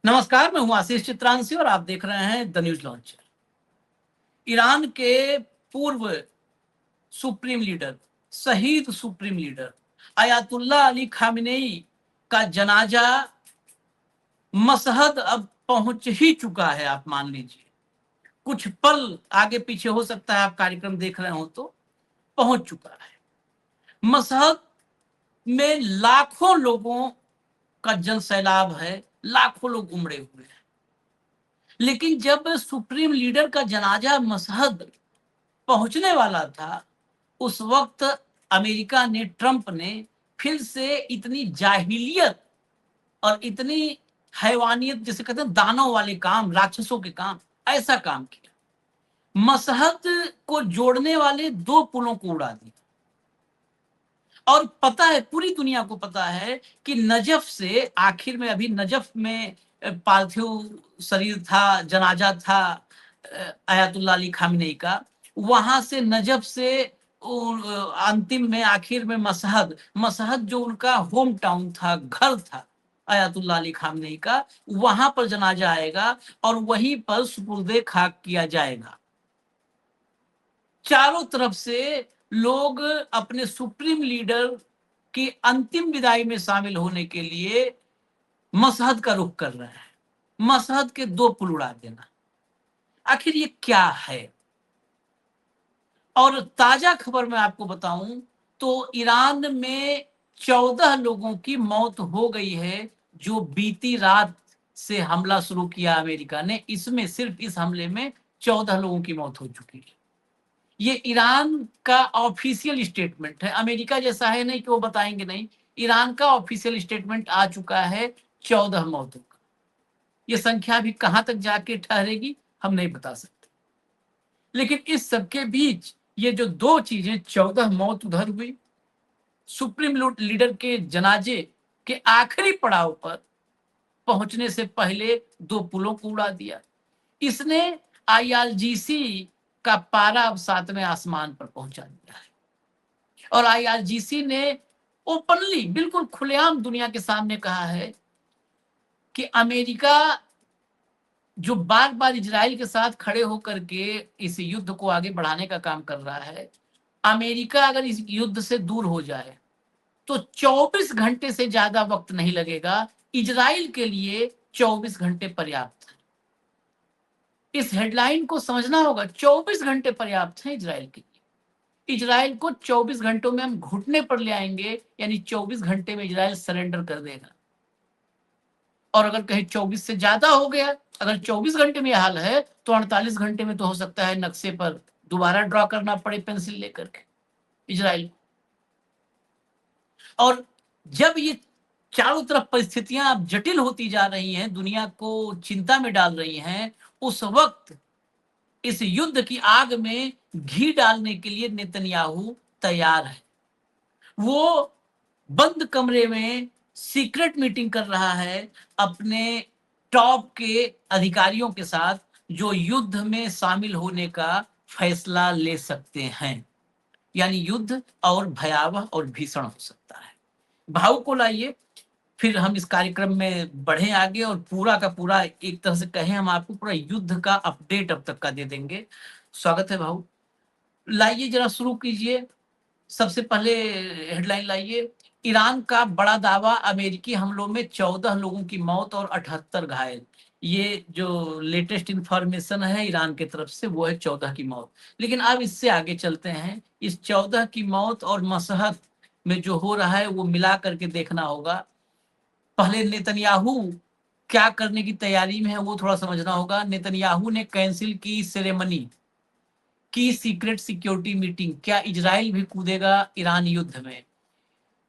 नमस्कार, मैं हूं आशीष चित्रांशी और आप देख रहे हैं द न्यूज लॉन्चर। ईरान के पूर्व सुप्रीम लीडर, शहीद supreme leader Ayatollah Ali Khamenei का जनाजा मशहद अब पहुंच ही चुका है। आप मान लीजिए, कुछ पल आगे पीछे हो सकता है, आप कार्यक्रम देख रहे हो तो पहुंच चुका है। मशहद में लाखों लोगों का जन सैलाब है, लाखों लोग उमड़े हुए हैं। लेकिन जब सुप्रीम लीडर का जनाजा मशहद पहुंचने वाला था, उस वक्त अमेरिका ने, ट्रंप ने फिर से इतनी जाहिलियत और इतनी हैवानियत, जिसे कहते हैं दानव वाले काम, राक्षसों के काम, ऐसा काम किया। मशहद को जोड़ने वाले दो पुलों को उड़ा दिया। और पता है, पूरी दुनिया को पता है कि नजफ से आखिर में, अभी नजफ में पार्थिव शरीर था, जनाजा था अयातुल्ला अली खामेनेई का। वहां से, नजफ से अंतिम में, आखिर में मशहद, मशहद जो उनका होम टाउन था, घर था अयातुल्ला अली खामेनेई का, वहां पर जनाजा आएगा और वहीं पर सुपुर्दे खाक किया जाएगा। चारों तरफ से लोग अपने सुप्रीम लीडर की अंतिम विदाई में शामिल होने के लिए मशहद का रुख कर रहे हैं। मशहद के दो पुल उड़ा देना, आखिर ये क्या है? और ताजा खबर मैं आपको बताऊं तो ईरान में 14 लोगों की मौत हो गई है, जो बीती रात से हमला शुरू किया अमेरिका ने। इसमें, सिर्फ इस हमले में 14 लोगों की मौत हो चुकी है। ये ईरान का ऑफिशियल स्टेटमेंट है। अमेरिका जैसा है नहीं कि वो बताएंगे नहीं, ईरान का ऑफिशियल स्टेटमेंट आ चुका है 14 मौतों का। ये संख्या भी कहां तक जाके ठहरेगी हम नहीं बता सकते। लेकिन इस सबके बीच ये जो दो चीजें, 14 मौत उधर हुई, सुप्रीम लीडर के जनाजे के आखिरी पड़ाव पर पहुंचने से पहले दो पुलों को उड़ा दिया। इसने आईआरजीसी का पारा अब 7वें आसमान पर पहुंचा दिया है। और आईआरजीसी ने ओपनली, बिल्कुल खुलेआम दुनिया के सामने कहा है कि अमेरिका जो बार बार इजराइल के साथ खड़े होकर के इस युद्ध को आगे बढ़ाने का काम कर रहा है, अमेरिका अगर इस युद्ध से दूर हो जाए तो 24 घंटे से ज्यादा वक्त नहीं लगेगा। इजराइल के लिए 24 घंटे पर्याप्त है। इस हेडलाइन को समझना होगा। 24 घंटे पर्याप्त है इजराइल के लिए। इजराइल को 24 घंटों में हम घुटने पर ले आएंगे, यानी 24 घंटे में इजराइल सरेंडर कर देगा। और अगर कहीं 24 से ज्यादा हो गया, अगर 24 घंटे में यह हाल है, तो 48 घंटे में तो हो सकता है नक्शे पर दोबारा ड्रॉ करना पड़े पेंसिल लेकर के इजराइल को। और जब ये चारों तरफ परिस्थितियां अब जटिल होती जा रही हैं, दुनिया को चिंता में डाल रही हैं, उस वक्त इस युद्ध की आग में घी डालने के लिए नेतन्याहू तैयार है। वो बंद कमरे में सीक्रेट मीटिंग कर रहा है अपने टॉप के अधिकारियों के साथ, जो युद्ध में शामिल होने का फैसला ले सकते हैं। यानी युद्ध और भयावह और भीषण हो सकता है। भाव को लाइए, फिर हम इस कार्यक्रम में बढ़े आगे और पूरा का पूरा, एक तरह से कहें, हम आपको पूरा युद्ध का अपडेट अब तक का दे देंगे। स्वागत है भाऊ, लाइए जरा शुरू कीजिए। सबसे पहले हेडलाइन लाइए। ईरान का बड़ा दावा, अमेरिकी हमलों में 14 लोगों की मौत और 78 घायल। ये जो लेटेस्ट इंफॉर्मेशन है ईरान की तरफ से, वो है 14 की मौत। लेकिन अब इससे आगे चलते हैं। इस 14 की मौत और मशहद में जो हो रहा है वो मिला करके देखना होगा। पहले नेतन्याहू क्या करने की तैयारी में है वो थोड़ा समझना होगा। नेतन्याहू ने कैंसिल की सेरेमनी की सीक्रेट सिक्योरिटी मीटिंग। क्या इजराइल भी कूदेगा ईरान युद्ध में?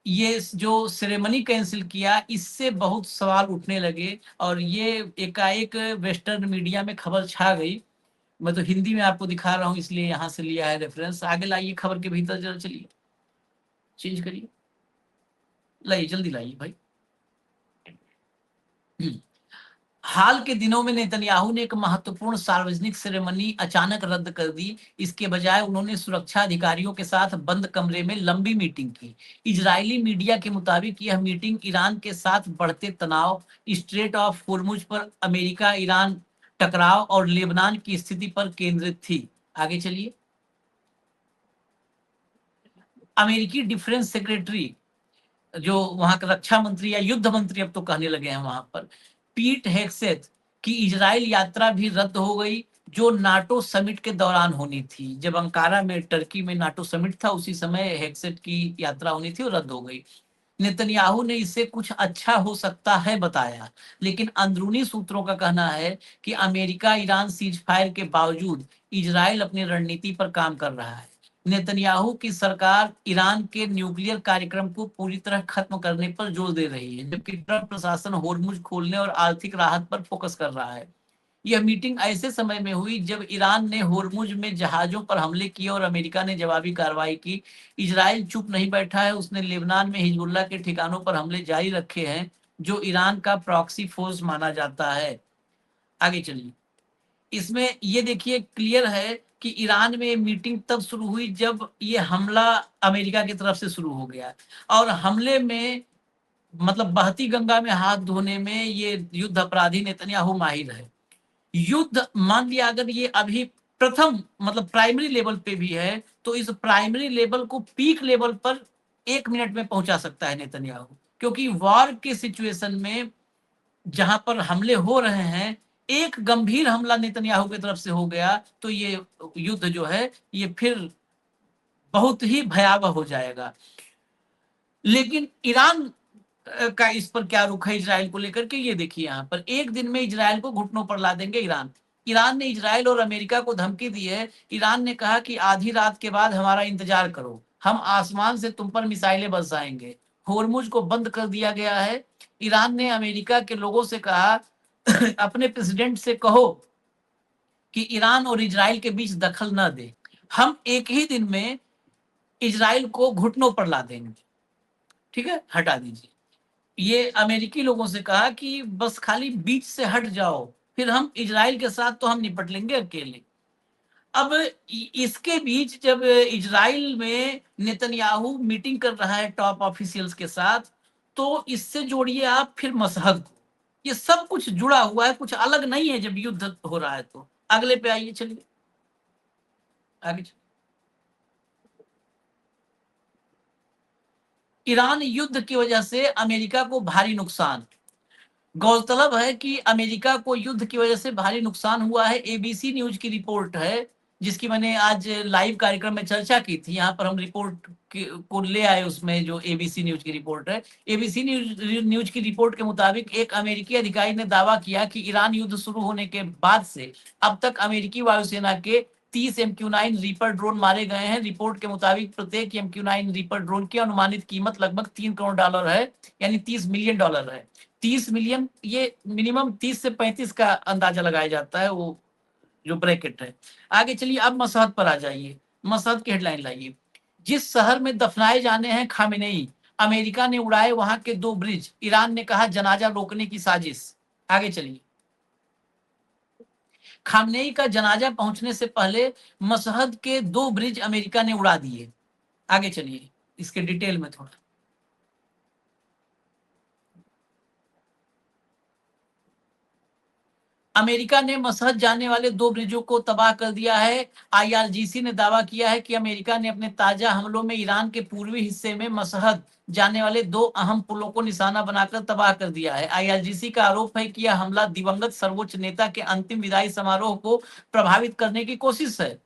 ये जो सेरेमनी कैंसिल किया, इससे बहुत सवाल उठने लगे और ये एकाएक वेस्टर्न मीडिया में खबर छा गई। मैं तो हिंदी में आपको दिखा रहा हूं, इसलिए यहां से लिया है रेफरेंस। आगे लाइए, खबर के भीतर जरा चलिए, चेंज करिए, लाइए जल्दी लाइए भाई। हाल के दिनों में नेतन्याहू ने एक महत्वपूर्ण सार्वजनिक सेरेमनी अचानक रद्द कर दी। इसके बजाय उन्होंने सुरक्षा अधिकारियों के साथ बंद कमरे में लंबी मीटिंग की। इजरायली मीडिया के मुताबिक यह मीटिंग ईरान के साथ बढ़ते तनाव, स्ट्रेट ऑफ होर्मुज पर अमेरिका ईरान टकराव और लेबनान की स्थिति पर केंद्रित थी। आगे चलिए। अमेरिकी डिफेंस सेक्रेटरी, जो वहां का रक्षा मंत्री या युद्ध मंत्री अब तो कहने लगे हैं वहां पर, पीट हेगसेथ की इजराइल यात्रा भी रद्द हो गई, जो नाटो समिट के दौरान होनी थी। जब अंकारा में टर्की में नाटो समिट था, उसी समय हेगसेथ की यात्रा होनी थी और रद्द हो गई। नेतन्याहू ने इससे कुछ अच्छा हो सकता है बताया, लेकिन अंदरूनी सूत्रों का कहना है कि अमेरिका ईरान सीज फायर के बावजूद इजराइल अपनी रणनीति पर काम कर रहा है। नेतन्याहू की सरकार ईरान के न्यूक्लियर कार्यक्रम को पूरी तरह खत्म करने पर जोर दे रही है, जबकि ट्रंप प्रशासन होर्मुज खोलने और आर्थिक राहत पर फोकस कर रहा है। यह मीटिंग ऐसे समय में हुई जब ईरान ने होर्मुज में जहाजों पर हमले किए और अमेरिका ने जवाबी कार्रवाई की। इजराइल चुप नहीं बैठा है, उसने लेबनान में हिजबुल्लाह के ठिकानों पर हमले जारी रखे हैं, जो ईरान का प्रॉक्सी फोर्स माना जाता है। आगे चलिए। इसमें ये देखिए क्लियर है कि ईरान में मीटिंग तब शुरू हुई जब ये हमला अमेरिका की तरफ से शुरू हो गया, और हमले में मतलब बहती गंगा में हाथ धोने में ये युद्ध अपराधी नेतन्याहू माहिर है। युद्ध मान लिया अगर ये अभी प्रथम मतलब प्राइमरी लेवल पे भी है, तो इस प्राइमरी लेवल को पीक लेवल पर 1 मिनट में पहुंचा सकता है नेतन्याहू, क्योंकि वॉर के सिचुएशन में जहां पर हमले हो रहे हैं, एक गंभीर हमला नेतन्याहू की तरफ से हो गया तो ये युद्ध जो है ये फिर बहुत ही भयावह हो जाएगा। लेकिन ईरान का इस पर क्या रुख है इजराइल को लेकर के, ये देखिए यहाँ पर एक दिन में इजराइल को घुटनों पर ला देंगे ईरान। ईरान ने इजराइल और अमेरिका को धमकी दी है। ईरान ने कहा कि आधी रात के बाद हमारा इंतजार करो, हम आसमान से तुम पर मिसाइलें बरसाएंगे। होर्मुज को बंद कर दिया गया है। ईरान ने अमेरिका के लोगों से कहा अपने प्रेसिडेंट से कहो कि ईरान और इजराइल के बीच दखल न दे, हम एक ही दिन में इजराइल को घुटनों पर ला देंगे। ठीक है, हटा दीजिए। ये अमेरिकी लोगों से कहा कि बस खाली बीच से हट जाओ, फिर हम इजराइल के साथ तो हम निपट लेंगे अकेले। अब इसके बीच जब इजराइल में नेतन्याहू मीटिंग कर रहा है टॉप ऑफिशियल्स के साथ, तो इससे जोड़िए आप फिर मसहद को। ये सब कुछ जुड़ा हुआ है, कुछ अलग नहीं है जब युद्ध हो रहा है। तो अगले पे आइए, चलिए आगे। ईरान युद्ध की वजह से अमेरिका को भारी नुकसान। गौरतलब है कि अमेरिका को युद्ध की वजह से भारी नुकसान हुआ है। एबीसी न्यूज की रिपोर्ट है, जिसकी मैंने आज लाइव कार्यक्रम में चर्चा की थी। यहाँ पर हम रिपोर्ट को ले आए, उसमें जो एबीसी न्यूज की रिपोर्ट है। एबीसी न्यूज की रिपोर्ट के मुताबिक एक अमेरिकी अधिकारी ने दावा किया कि ईरान युद्ध शुरू होने के बाद से अब तक अमेरिकी वायुसेना के 30 MQ-9 रीपर ड्रोन मारे गए हैं। रिपोर्ट के मुताबिक प्रत्येक MQ-9 रीपर ड्रोन की अनुमानित कीमत लगभग $3 करोड़ है, यानी $30 मिलियन है। 30 मिलियन, ये मिनिमम 30 से 35 का अंदाजा लगाया जाता है, वो जो ब्रैकेट है। आगे चलिए, अब मसहद पर आ जाइए। मसहद की हेडलाइन लाइए। जिस शहर में दफनाए जाने हैं खामेनेई, अमेरिका ने उड़ाए वहां के 2 ब्रिज, ईरान ने कहा जनाजा रोकने की साजिश। आगे चलिए। खामनेई का जनाजा पहुंचने से पहले मसहद के 2 ब्रिज अमेरिका ने उड़ा दिए। आगे चलिए इसके डिटेल में थोड़ा। अमेरिका ने मसहद जाने वाले 2 ब्रिजों को तबाह कर दिया है। आईआरजीसी ने दावा किया है कि अमेरिका ने अपने ताजा हमलों में ईरान के पूर्वी हिस्से में मसहद जाने वाले 2 अहम पुलों को निशाना बनाकर तबाह कर दिया है। आईआरजीसी का आरोप है कि यह हमला दिवंगत सर्वोच्च नेता के अंतिम विदाई समारोह को प्रभावित करने की कोशिश है।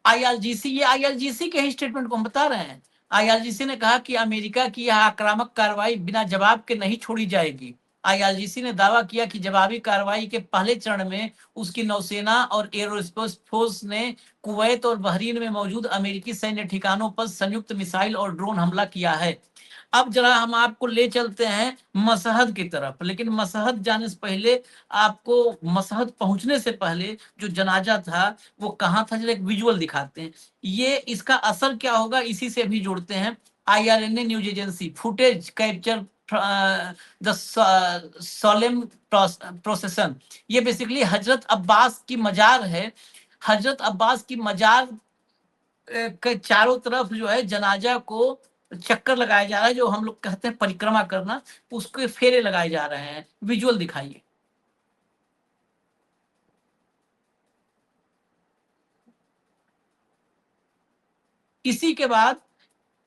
आईआरजीसी, ये आईआरजीसी के ही स्टेटमेंट को हम बता रहे हैं। आईआरजीसी ने कहा कि अमेरिका की यह आक्रामक कार्रवाई बिना जवाब के नहीं छोड़ी जाएगी। आईआरजीसी ने दावा किया कि जवाबी कार्रवाई के पहले चरण में उसकी नौसेना और एयरोस्पेस फोर्स ने कुवैत और बहरीन में मौजूद अमेरिकी सैन्य ठिकानों पर संयुक्त मिसाइल और ड्रोन हमला किया है। अब जरा हम आपको ले चलते हैं मसहद की तरफ, लेकिन मसहद जाने से पहले आपको मसहद पहुंचने से पहले जो जनाजा था वो कहाँ था, जरा एक विजुअल दिखाते हैं। ये इसका असर क्या होगा, इसी से भी जोड़ते हैं। IRNA news agency footage capture the solemn procession, ये बेसिकली हजरत अब्बास की मजार है। हजरत अब्बास की मजार के चारों तरफ जो है जनाजा को चक्कर लगाया जा रहा है, जो हम लोग कहते हैं परिक्रमा करना, उसके फेरे लगाए जा रहे हैं। विजुअल दिखाइए। इसी के बाद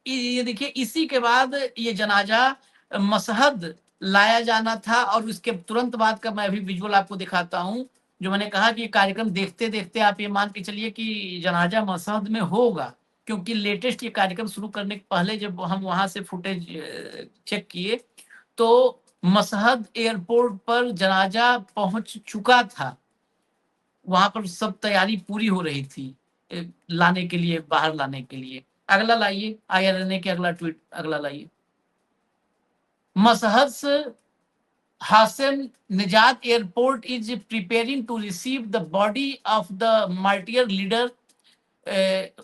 ये देखिए, इसी के बाद ये जनाजा मशहद लाया जाना था, और उसके तुरंत बाद का मैं अभी विजुअल आपको दिखाता हूं। जो मैंने कहा कि कार्यक्रम देखते देखते आप ये मान के चलिए कि जनाजा मशहद में होगा, क्योंकि लेटेस्ट ये कार्यक्रम शुरू करने के पहले जब हम वहां से फुटेज चेक किए तो मशहद एयरपोर्ट पर जनाजा पहुंच चुका था। वहां पर सब तैयारी पूरी हो रही थी लाने के लिए, बाहर लाने के लिए। अगला लाइए, IRNA के अगला ट्वीट, अगला लाइए। Mashhad Hasheminejad airport is preparing to receive the body of the martyr leader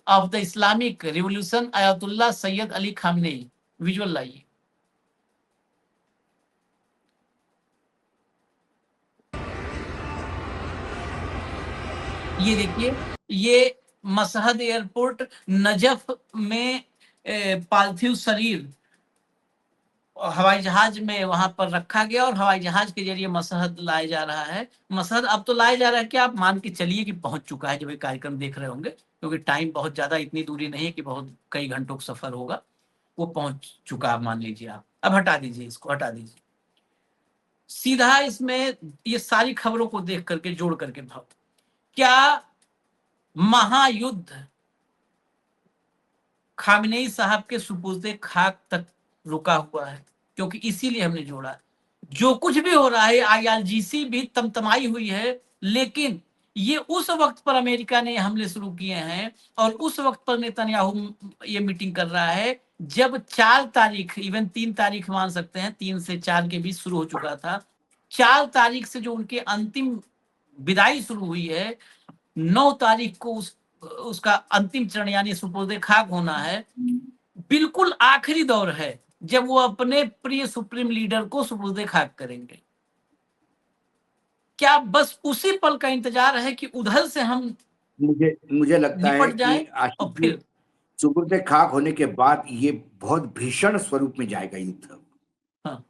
of the Islamic revolution Ayatollah Sayyid Ali Khamenei. Visual लाइए। ये देखिए, ये मशहद एयरपोर्ट नजफ में पार्थिव शरीर हवाई जहाज में वहां पर रखा गया और हवाई जहाज के जरिए मशहद लाया जा रहा है। मशहद अब तो लाया जा रहा है कि आप मान के चलिए कि पहुंच चुका है, जब ये कार्यक्रम देख रहे होंगे, क्योंकि टाइम बहुत ज्यादा इतनी दूरी नहीं है कि बहुत कई घंटों का सफर होगा। वो पहुंच चुका, आप मान लीजिए। आप अब हटा दीजिए, इसको हटा दीजिए। सीधा इसमें ये सारी खबरों को देख करके जोड़ करके भाव, क्या महायुद्ध खामनेई साहब के सुपुर्दे खाक तक रुका हुआ है? क्योंकि इसीलिए हमने जोड़ा। जो कुछ भी हो रहा है, IRGC भी तमतमाई हुई है, लेकिन ये उस वक्त पर अमेरिका ने हमले शुरू किए हैं, और उस वक्त पर नेतन्याहू ये मीटिंग कर रहा है जब 4 तारीख, इवन 3 तारीख मान सकते हैं, 3 से 4 के बीच शुरू हो चुका था। 4 तारीख से जो उनके अंतिम विदाई शुरू हुई है, 9 तारीख को उसका अंतिम चरण यानी सुपुर्दे खाक होना है। बिल्कुल आखिरी दौर है जब वो अपने प्रिय सुप्रीम लीडर को सुपुर्दे खाक करेंगे। क्या बस उसी पल का इंतजार है कि उधर से हम मुझे लगता है कि और फिर सुपुर्दे खाक होने के बाद ये बहुत भीषण स्वरूप में जाएगा युद्ध। हाँ।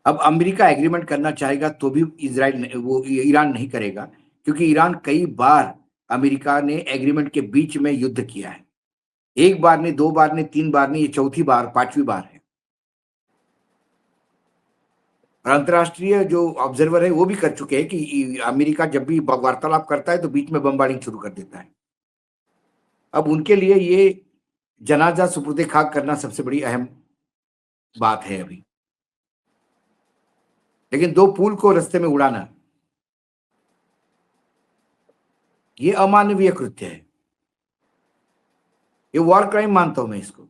अब अमेरिका एग्रीमेंट करना चाहेगा तो भी ईरान नहीं करेगा, क्योंकि ईरान कई बार अमेरिका ने एग्रीमेंट के बीच में युद्ध किया है। 1 बार नहीं, 2 बार नहीं, 3 बार नहीं, ये 4थी बार, 5वीं बार है। और अंतर्राष्ट्रीय जो ऑब्जर्वर है वो भी कर चुके हैं कि अमेरिका जब भी वार्तालाप करता है तो बीच में बमबारिंग शुरू कर देता है। अब उनके लिए ये जनाजा सुपुर्दे खाक करना सबसे बड़ी अहम बात है अभी। लेकिन 2 पुल को रास्ते में उड़ाना ये अमानवीय कृत्य है, ये वॉर क्राइम मानता हूं मैं इसको,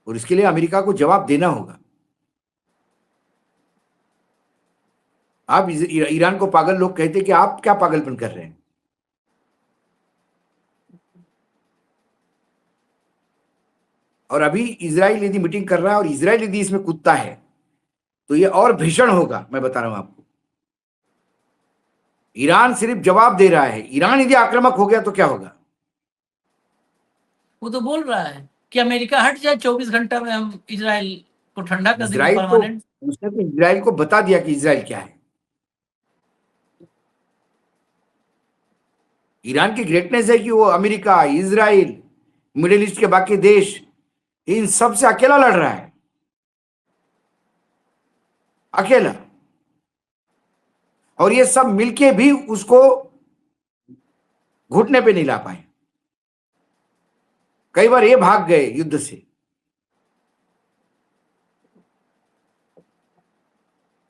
और इसके लिए अमेरिका को जवाब देना होगा। आप ईरान को पागल लोग कहते कि आप क्या पागलपन कर रहे हैं। और अभी इजराइल यदि मीटिंग कर रहा है और इजराइल यदि इसमें कूदता है तो ये और भीषण होगा। मैं बता रहा हूं आपको, ईरान सिर्फ जवाब दे रहा है, ईरान यदि आक्रामक हो गया तो क्या होगा? वो तो बोल रहा है कि अमेरिका हट जाए, 24 घंटा में हम इजराइल को ठंडा कर देंगे इजराइल तो परमानेंट। उसने तो इजराइल को बता दिया कि इजराइल क्या है। ईरान की ग्रेटनेस है कि वो अमेरिका, इजराइल, मिडिल ईस्ट के बाकी देश, इन सब से अकेला लड़ रहा है, अकेला। और ये सब मिलके भी उसको घुटने पे नहीं ला पाए। कई बार ये भाग गए युद्ध से।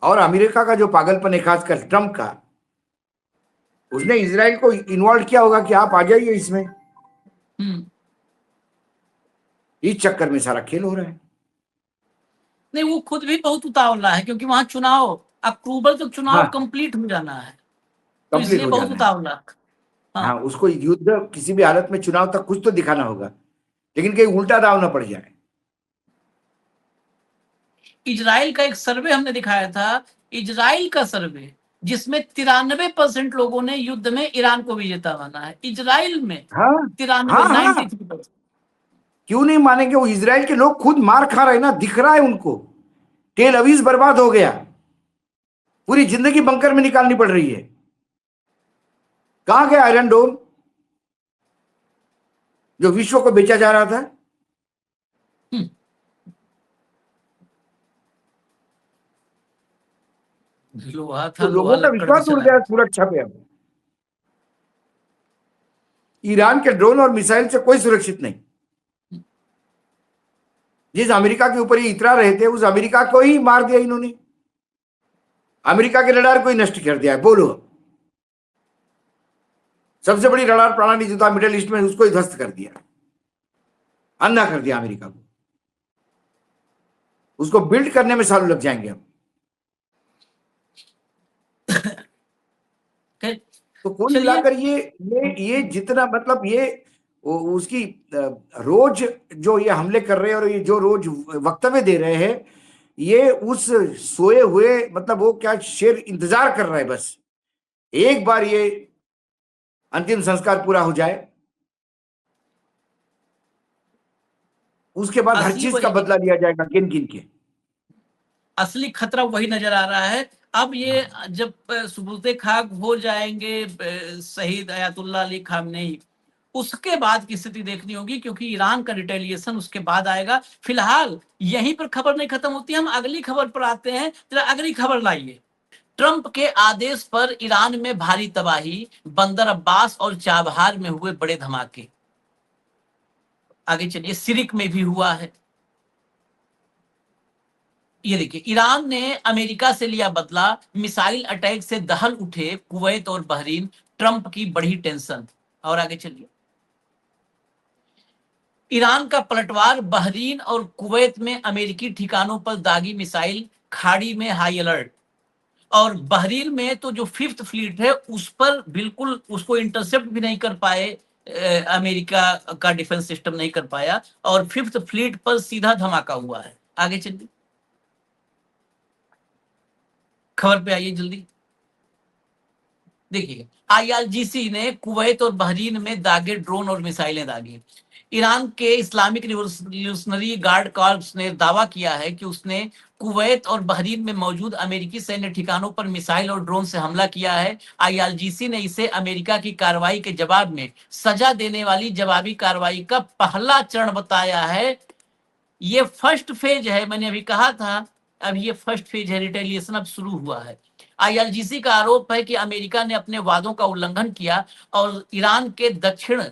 और अमेरिका का जो पागलपन है, खासकर ट्रंप का, उसने इजराइल को इन्वॉल्व किया होगा कि आप आ जाइए इसमें। इस चक्कर में सारा खेल हो रहा है। नहीं, वो खुद भी बहुत उतावला है, क्योंकि वहां चुनाव अक्टूबर तक चुनाव कंप्लीट हो जाना है, तो इसलिए बहुत उतावला। हाँ, उसको युद्ध किसी भी हालत में चुनाव तक कुछ तो दिखाना होगा, लेकिन कहीं उल्टा दाव ना पड़ जाए। इजराइल का एक सर्वे हमने दिखाया था, इजराइल का सर्वे, जिसमें 93% लोगों ने युद्ध में ईरान को विजेता माना है। इजराइल में हाँ 93, हाँ हाँ, 93%। क्यों नहीं मानेंगे? वो इजराइल के लोग खुद मार खा रहे हैं ना, दिख रहा है उनको। टेल अवीव बर्बाद हो गया, पूरी जिंदगी बंकर में निकालनी पड़ रही है। कहां गया आयरन डोम जो विश्व को बेचा जा रहा था? लोहा था, तो लोहा लोगों का लक्कड़ में विश्वास उड़ चला गया गया। सुरक्षा पे। अब ईरान के ड्रोन और मिसाइल से कोई सुरक्षित नहीं। जिस अमेरिका के ऊपर ये इतरा रहे थे, उस अमेरिका को ही मार दिया इन्होंने। अमेरिका के रडार को ही नष्ट कर दिया है। बोलो, सबसे बड़ी रडार प्रणाली जो था मिडिल ईस्ट में, उसको ही ध्वस्त कर दिया, अंधा कर दिया अमेरिका को। उसको बिल्ड करने में सालों लग जाएंगे अब। तो कुल चलिए, मिलाकर ये जितना मतलब ये उसकी रोज जो ये हमले कर रहे हैं और ये जो रोज वक्तव्य दे रहे हैं, ये उस सोए हुए मतलब वो क्या शेर इंतजार कर रहा है, बस एक बार ये अंतिम संस्कार पूरा हो जाए, उसके बाद हर चीज का बदला लिया जाएगा गिन गिन के। असली खतरा वही नजर आ रहा है। अब ये जब सुबुते खाक हो जाएंगे शहीद अयातुल्ला अली खामनेई, उसके बाद की स्थिति देखनी होगी, क्योंकि ईरान का रिटेलिएशन उसके बाद आएगा। फिलहाल यहीं पर खबर नहीं खत्म होती, हम अगली खबर पर आते हैं। जरा अगली खबर लाइए। ट्रंप के आदेश पर ईरान में भारी तबाही, बंदर अब्बास और चाबहार में हुए बड़े धमाके। आगे चलिए, सिरिक में भी हुआ है। ये देखिए, ईरान ने अमेरिका से लिया बदला, मिसाइल अटैक से दहल उठे कुवैत और बहरीन, ट्रंप की बढ़ी टेंशन। और आगे चलिए, ईरान का पलटवार, बहरीन और कुवैत में अमेरिकी ठिकानों पर दागी मिसाइल, खाड़ी में हाई अलर्ट। और बहरीन में तो जो 5th फ्लीट है उस पर बिल्कुल उसको इंटरसेप्ट भी नहीं कर पाए, अमेरिका का डिफेंस सिस्टम नहीं कर पाया, और 5th फ्लीट पर सीधा धमाका हुआ है। आगे चलिए, खबर पे आइए जल्दी। देखिए, आईआरजीसी ने कुवैत और बहरीन में दागे ड्रोन और मिसाइलें दागी। ईरान के इस्लामिक रिवोल्यूशनरी गार्ड कॉर्प्स ने दावा किया है कि उसने कुवैत और बहरीन में मौजूद अमेरिकी सैन्य ठिकानों पर मिसाइल और ड्रोन से हमला किया है। आईआरजीसी ने इसे अमेरिका की कार्रवाई के जवाब में सजा देने वाली जवाबी कार्रवाई का पहला चरण बताया है। ये फर्स्ट फेज है, मैंने अभी कहा था, अब ये फर्स्ट फेज है, रिटेलिएशन अब शुरू हुआ है। आईआरजीसी का आरोप है कि अमेरिका ने अपने वादों का उल्लंघन किया और ईरान के दक्षिण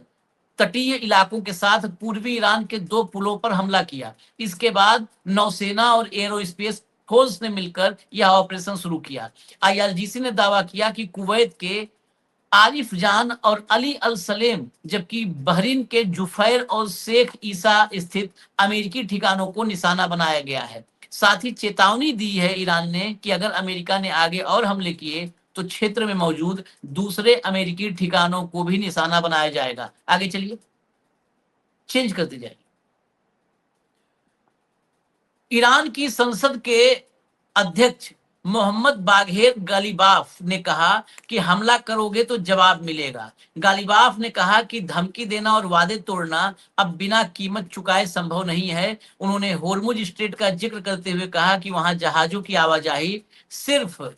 तटीय इलाकों के साथ पूर्वी ईरान के 2 पुलों पर हमला किया। इसके बाद नौसेना और एरोस्पेस फोर्स ने मिलकर यह ऑपरेशन शुरू किया। आईआरजीसी ने दावा किया कि कुवैत के आरिफ जान और अली अल सलेम, जबकि बहरीन के जुफैर और शेख ईसा स्थित अमेरिकी ठिकानों को निशाना बनाया गया है। साथ ही चेतावनी दी है ईरान ने कि अगर अमेरिका ने आगे और हमले किए तो क्षेत्र में मौजूद दूसरे अमेरिकी ठिकानों को भी निशाना बनाया जाएगा। आगे चलिए, चेंज करते जाए। ईरान की संसद के अध्यक्ष मोहम्मद बाघेर गालिबाफ ने कहा कि हमला करोगे तो जवाब मिलेगा। गालिबाफ ने कहा कि धमकी देना और वादे तोड़ना अब बिना कीमत चुकाए संभव नहीं है। उन्होंने होर्मुज स्ट्रेट का जिक्र करते हुए कहा कि वहां जहाजों की आवाजाही सिर्फ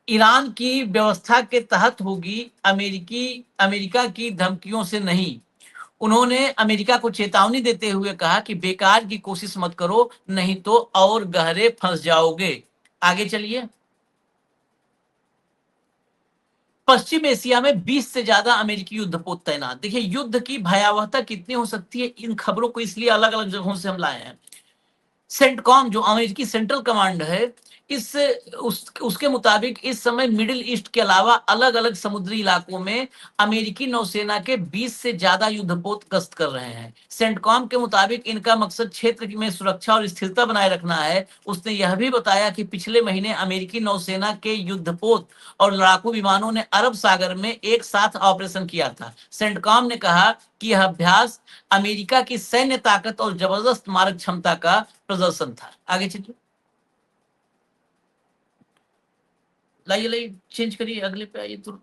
ईरान की व्यवस्था के तहत होगी, अमेरिका की धमकियों से नहीं। उन्होंने अमेरिका को चेतावनी देते हुए कहा कि बेकार की कोशिश मत करो, नहीं तो और गहरे फंस जाओगे। आगे चलिए, पश्चिम एशिया में 20 से ज्यादा अमेरिकी युद्धपोत तैनात। देखिए, युद्ध की भयावहता कितनी हो सकती है, इन खबरों को इसलिए अलग अलग जगहों से हम लाए हैं। सेंटकॉम, जो अमेरिकी सेंट्रल कमांड है, उसके मुताबिक इस समय मिडिल ईस्ट के अलावा अलग अलग समुद्री इलाकों में अमेरिकी नौसेना के 20 से ज्यादा युद्धपोत गश्त कर रहे हैं। सेंटकॉम के मुताबिक इनका मकसद क्षेत्र में सुरक्षा और स्थिरता बनाए रखना है। उसने यह भी बताया कि पिछले महीने अमेरिकी नौसेना के युद्धपोत और लड़ाकू विमानों ने अरब सागर में एक साथ ऑपरेशन किया था। सेंटकॉम ने कहा कि यह अभ्यास अमेरिका की सैन्य ताकत और जबरदस्त मारक क्षमता का प्रदर्शन था। आगे चलिए, लाइए लाइए चेंज करिए, अगले पे आइए तुरंत।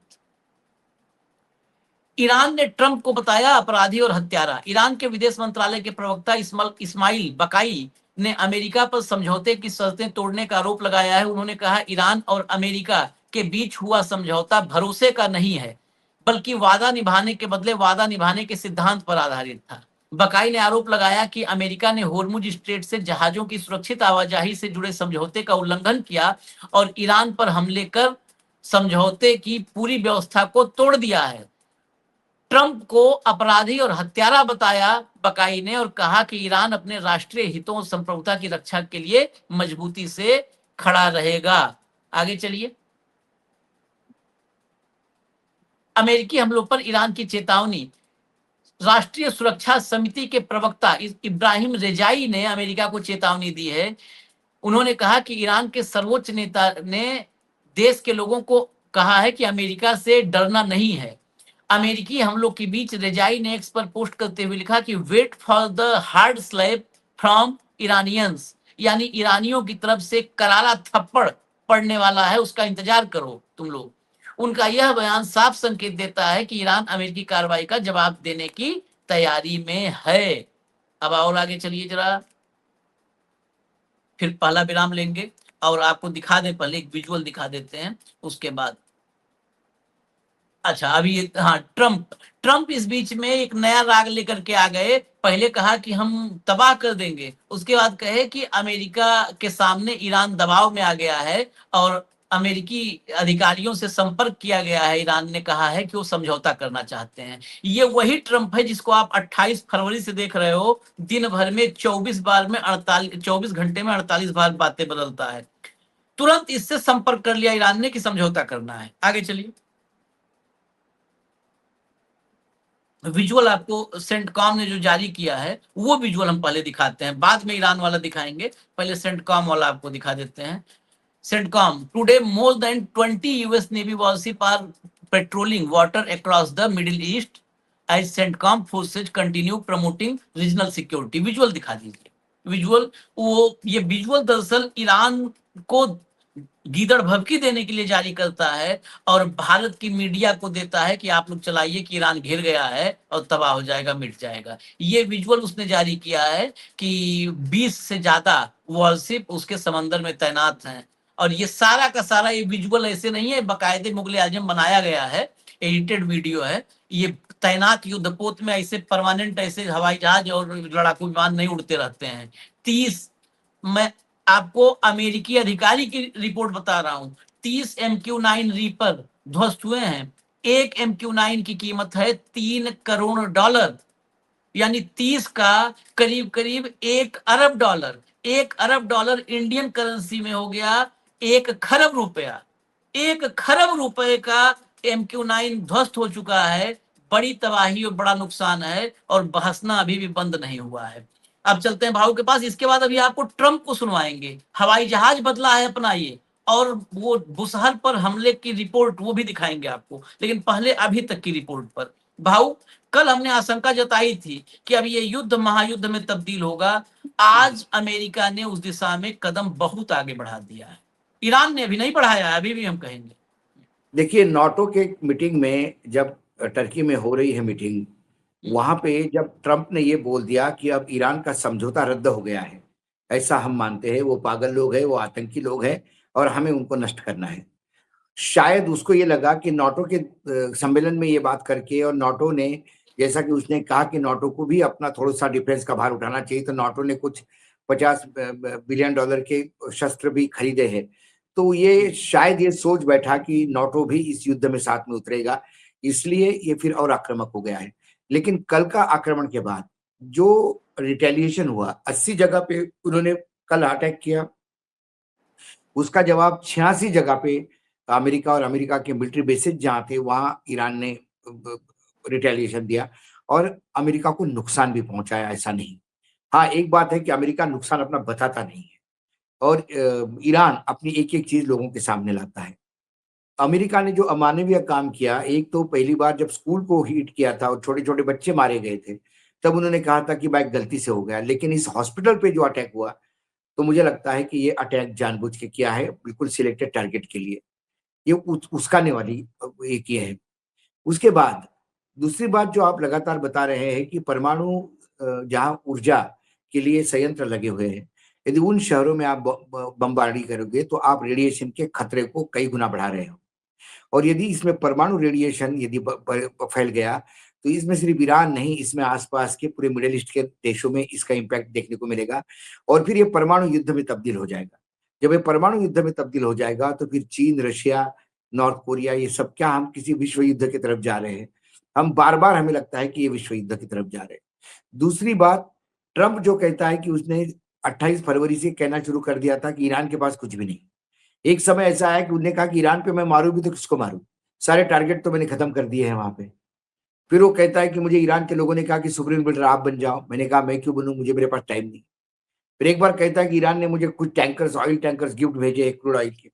ईरान ने ट्रंप को बताया अपराधी और हत्यारा। ईरान के विदेश मंत्रालय के प्रवक्ता इस्माइल बकाई ने अमेरिका पर समझौते की शर्तें तोड़ने का आरोप लगाया है। उन्होंने कहा, ईरान और अमेरिका के बीच हुआ समझौता भरोसे का नहीं है, बल्कि वादा निभाने के बदले वादा निभाने के सिद्धांत पर आधारित था। बकाई ने आरोप लगाया कि अमेरिका ने होर्मुज स्ट्रेट से जहाजों की सुरक्षित आवाजाही से जुड़े समझौते का उल्लंघन किया और ईरान पर हमले कर समझौते की पूरी व्यवस्था को तोड़ दिया है। ट्रंप को अपराधी और हत्यारा बताया बकाई ने और कहा कि ईरान अपने राष्ट्रीय हितों और संप्रभुता की रक्षा के लिए मजबूती से खड़ा रहेगा। आगे चलिए, अमेरिकी हमलों पर ईरान की चेतावनी। राष्ट्रीय सुरक्षा समिति के प्रवक्ता इब्राहिम रेजाई ने अमेरिका को चेतावनी दी है। उन्होंने कहा कि ईरान के सर्वोच्च नेता ने देश के लोगों को कहा है कि अमेरिका से डरना नहीं है। अमेरिकी हमलों के बीच रेजाई ने एक्स पर पोस्ट करते हुए लिखा कि wait for the hard slap from Iranians, यानी ईरानियों की तरफ से करारा थप्पड़ पड़ने वाला है, उसका इंतजार करो तुम लोग। उनका यह बयान साफ संकेत देता है कि ईरान अमेरिकी कार्रवाई का जवाब देने की तैयारी में है। अब और आगे चलिए जरा, फिर पहला विराम लेंगे और आपको दिखा दें, पहले एक विजुअल दिखा देते हैं उसके बाद। अच्छा, अभी हाँ, ट्रंप इस बीच में एक नया राग लेकर के आ गए। पहले कहा कि हम तबाह कर देंगे, उसके बाद कहे कि अमेरिका के सामने ईरान दबाव में आ गया है और अमेरिकी अधिकारियों से संपर्क किया गया है। ईरान ने कहा है कि वो समझौता करना चाहते हैं। ये वही ट्रंप है जिसको आप 28 फरवरी से देख रहे हो, दिन भर में 24 घंटे में 48 बार बातें बदलता है। तुरंत इससे संपर्क कर लिया ईरान ने कि समझौता करना है। आगे चलिए, विजुअल आपको सेंटकॉम ने जो जारी किया है वो विजुअल हम पहले दिखाते हैं, बाद में ईरान वाला दिखाएंगे। पहले सेंटकॉम वाला आपको दिखा देते हैं। CENTCOM, today more than 20 US navy warship are patrolling water across the Middle East as CENTCOM forces continue promoting regional security. Visual दिखा दीजिए, विजुअल। वो ये विजुअल दरअसल ईरान को गीदड़ भभकी देने के लिए जारी करता है और भारत की मीडिया को देता है कि आप लोग चलाइए कि ईरान घिर गया है और तबाह हो जाएगा, मिट जाएगा। ये विजुअल उसने जारी किया है कि 20 से ज्यादा वॉरशिप उसके समंदर में तैनात हैं। और ये सारा का सारा ये विजुअल ऐसे नहीं है, बाकायदे मुगल आजम बनाया गया है, एडिटेड वीडियो है। ये तैनात युद्धपोत में ऐसे परमानेंट ऐसे हवाई जहाज और लड़ाकू विमान नहीं उड़ते रहते हैं। 30, मैं आपको अमेरिकी अधिकारी की रिपोर्ट बता रहा हूं, 30 MQ-9 रीपर ध्वस्त हुए हैं। एक MQ-9 की कीमत है $3 करोड़, यानी 30 का करीब करीब $1 अरब। $1 अरब इंडियन करेंसी में हो गया 1 खरब रुपया। 1 खरब रुपए का MQ-9 ध्वस्त हो चुका है। बड़ी तबाही और बड़ा नुकसान है और बहसना अभी भी बंद नहीं हुआ है। अब चलते हैं भाऊ के पास। इसके बाद अभी आपको ट्रंप को सुनवाएंगे, हवाई जहाज बदला है अपना ये, और वो बुशहर पर हमले की रिपोर्ट वो भी दिखाएंगे आपको। लेकिन पहले अभी तक की रिपोर्ट पर भाऊ, कल हमने आशंका जताई थी कि अब ये युद्ध महायुद्ध में तब्दील होगा। आज अमेरिका ने उस दिशा में कदम बहुत आगे बढ़ा दिया है। ईरान ने अभी नहीं बढ़ाया है, अभी भी हम कहेंगे। देखिए, नाटो के मीटिंग में जब टर्की में हो रही है मीटिंग, वहां पे जब ट्रंप ने ये बोल दिया कि अब ईरान का समझौता रद्द हो गया है, ऐसा हम मानते हैं, वो पागल लोग हैं, वो आतंकी लोग हैं और हमें उनको नष्ट करना है। शायद उसको ये लगा कि नाटो के सम्मेलन में ये बात करके, और नाटो ने, जैसा कि उसने कहा कि नाटो को भी अपना थोड़ा सा डिफेंस का भार उठाना चाहिए, तो नाटो ने कुछ $50 बिलियन के शस्त्र भी खरीदे हैं। तो ये शायद ये सोच बैठा कि नाटो भी इस युद्ध में साथ में उतरेगा, इसलिए ये फिर और आक्रामक हो गया है। लेकिन कल का आक्रमण के बाद जो रिटेलिएशन हुआ, 80 जगह पे उन्होंने कल अटैक किया, उसका जवाब 86 जगह पे अमेरिका और अमेरिका के मिलिट्री बेसिस जहाँ थे वहां ईरान ने रिटेलिएशन दिया और अमेरिका को नुकसान भी पहुंचाया, ऐसा नहीं। हाँ, एक बात है कि अमेरिका नुकसान अपना बताता नहीं है और ईरान अपनी एक एक चीज लोगों के सामने लाता है। अमेरिका ने जो अमानवीय काम किया, एक तो पहली बार जब स्कूल को हिट किया था और छोटे छोटे बच्चे मारे गए थे, तब उन्होंने कहा था कि भाई गलती से हो गया, लेकिन इस हॉस्पिटल पे जो अटैक हुआ, तो मुझे लगता है कि ये अटैक जानबूझ के किया है, बिल्कुल सिलेक्टेड टारगेट के लिए। ये उकसाने वाली एक ये है। उसके बाद दूसरी बात जो आप लगातार बता रहे हैं कि परमाणु जहां ऊर्जा के लिए संयंत्र लगे हुए हैं, यदि उन शहरों में आप बमबारी करोगे तो आप रेडिएशन के खतरे को कई गुना बढ़ा रहे हो। और यदि इसमें परमाणु रेडिएशन यदि फैल गया, तो इसमें सिर्फ ईरान नहीं, इसमें आसपास के पूरे मिडिल ईस्ट के देशों में इसका इम्पैक्ट देखने को मिलेगा और फिर ये परमाणु युद्ध में तब्दील हो जाएगा। जब ये परमाणु युद्ध में तब्दील हो जाएगा तो फिर चीन, रशिया, नॉर्थ कोरिया, ये सब क्या हम किसी विश्व युद्ध की तरफ जा रहे हैं? हम बार-बार हमें लगता है कि ये विश्व युद्ध की तरफ जा रहे हैं। दूसरी बात, ट्रंप जो कहता है कि उसने 28 फरवरी से कहना शुरू कर दिया था कि ईरान के पास कुछ भी नहीं। एक समय ऐसा आया कि उन्होंने कहा कि ईरान पे मैं मारूं भी तो किसको मारूं? सारे टारगेट तो मैंने खत्म कर दिए हैं वहां पे। फिर वो कहता है कि मुझे ईरान के लोगों ने कहा कि सुप्रीम लीडर आप बन जाओ। मैंने कहा मैं क्यों बनूं, मुझे मेरे पास टाइम नहीं। फिर एक बार कहता है कि ईरान ने मुझे कुछ टैंकर्स, ऑयल टैंकर्स गिफ्ट भेजे क्रूड ऑयल के।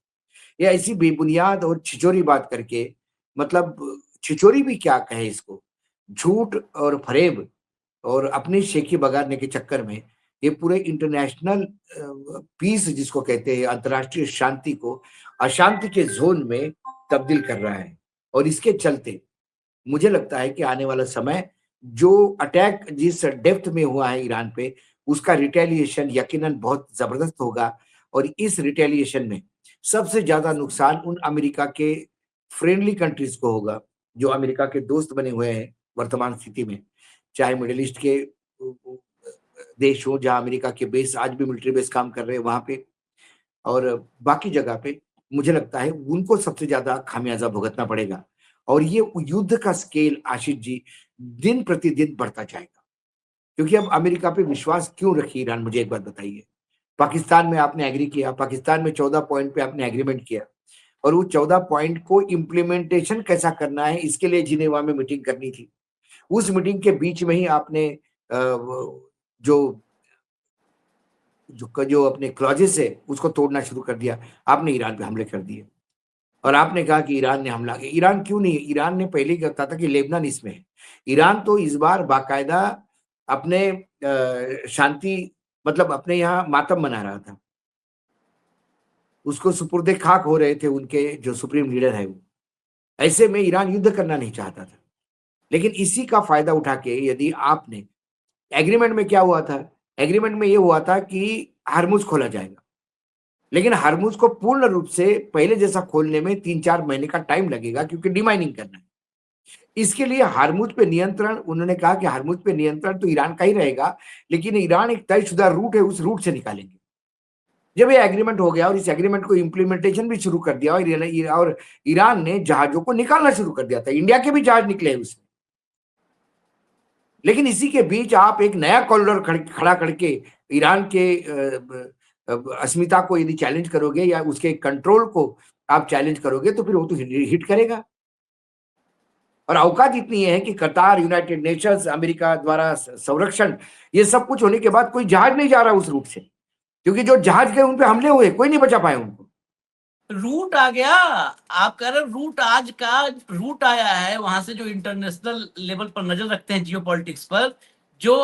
ये ऐसी बेबुनियाद और छिचोरी बात करके, मतलब छिचोरी भी क्या कहे इसको, झूठ और फरेब और अपनी शेखी बगाड़ने के चक्कर में ये पूरे इंटरनेशनल पीस जिसको कहते हैं, अंतर्राष्ट्रीय शांति को अशांति के जोन में तब्दील कर रहा है। और इसके चलते मुझे लगता है कि आने वाला समय, जो अटैक जिस डेप्थ में हुआ है ईरान पे, उसका रिटेलिएशन यकीनन बहुत जबरदस्त होगा। और इस रिटेलिएशन में सबसे ज्यादा नुकसान उन अमेरिका के फ्रेंडली कंट्रीज को होगा, जो अमेरिका के दोस्त बने हुए हैं वर्तमान स्थिति में, चाहे मिडिल ईस्ट के देश हो जहां अमेरिका के बेस आज भी मिलिट्री बेस काम कर रहे हैं वहां पे, और बाकी जगह पे मुझे लगता है उनको सबसे ज्यादा खामियाजा भुगतना पड़ेगा। और ये युद्ध का स्केल, आशीष जी, दिन प्रतिदिन बढ़ता जाएगा। क्योंकि अब अमेरिका पे विश्वास क्यों रखी ईरान, मुझे एक बात बताइए। पाकिस्तान में आपने एग्री किया, पाकिस्तान में 14 पॉइंट पे आपने एग्रीमेंट किया, और वो 14 पॉइंट को इम्प्लीमेंटेशन कैसा करना है इसके लिए जिनेवा में मीटिंग करनी थी। उस मीटिंग के बीच में ही आपने जो जो अपने क्लॉजेस है उसको तोड़ना शुरू कर दिया। आपने ईरान पे हमले कर दिए और आपने कहा कि ईरान ने हमला किया। ईरान क्यों नहीं? ईरान ने पहले ही कहता था कि लेबनान इसमें है। ईरान तो इस बार बाकायदा अपने शांति, मतलब अपने यहाँ मातम मना रहा था। उसको सुपुर्दे खाक हो रहे थे उनके जो सुप्रीम लीडर है वो। ऐसे में ईरान युद्ध करना नहीं चाहता था, लेकिन इसी का फायदा उठा के यदि आपने एग्रीमेंट में क्या हुआ था, एग्रीमेंट में ये हुआ था कि हार्मुज खोला जाएगा, लेकिन हार्मुज को पूर्ण रूप से पहले जैसा खोलने में 3-4 महीने का टाइम लगेगा, क्योंकि डिमाइनिंग करना है। इसके लिए हार्मुज पे नियंत्रण, उन्होंने कहा कि हार्मुज पे नियंत्रण तो ईरान का ही रहेगा, लेकिन ईरान एक तयशुदा रूट है, उस रूट से निकालेंगे। जब ये एग्रीमेंट हो गया और इस एग्रीमेंट को इम्प्लीमेंटेशन भी शुरू कर दिया, और ईरान ने जहाजों को निकालना शुरू कर दिया था, इंडिया के भी जहाज निकले उसमें। लेकिन इसी के बीच आप एक नया कॉरिडोर खड़ा करके ईरान के अस्मिता को यदि चैलेंज करोगे या उसके कंट्रोल को आप चैलेंज करोगे, तो फिर वो तो हिट करेगा। और औकात इतनी है कि कतार, यूनाइटेड नेशंस, अमेरिका द्वारा संरक्षण, ये सब कुछ होने के बाद कोई जहाज नहीं जा रहा उस रूट से, क्योंकि जो जहाज गए उन पे हमले हुए, कोई नहीं बचा पाया उनको। रूट आ गया, आप कह रहे रूट, आज का रूट आया है वहां से, जो इंटरनेशनल लेवल पर नजर रखते हैं जियोपॉलिटिक्स पर, जो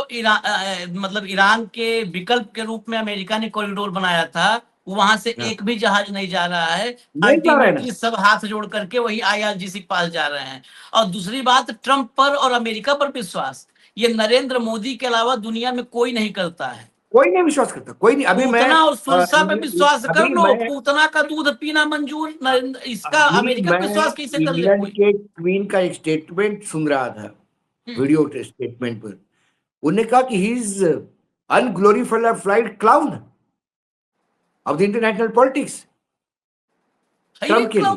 मतलब ईरान के विकल्प के रूप में अमेरिका ने कॉरिडोर बनाया था, वहां से एक भी जहाज नहीं जा रहा है। नहीं जा रहा है ना। अल्टीमेटली सब हाथ जोड़ करके वही IRGC के पास जा रहे हैं। और दूसरी बात, ट्रंप पर और अमेरिका पर विश्वास, ये नरेंद्र मोदी के अलावा दुनिया में कोई नहीं करता है। कोई नहीं विश्वास करता, कोई नहीं। अभी मैं पूतना और सुरसा पे विश्वास कर लो, मैं पूतना का दूध पीना मंजूर, इसका अमेरिका पे विश्वास कैसे कर ले इंग्लैंड कोई? के क्वीन का एक स्टेटमेंट सुन रहा था, वीडियो स्टेटमेंट पर। उन्होंने कहा कि he is unglorified clown of the international politics. Trump के लिए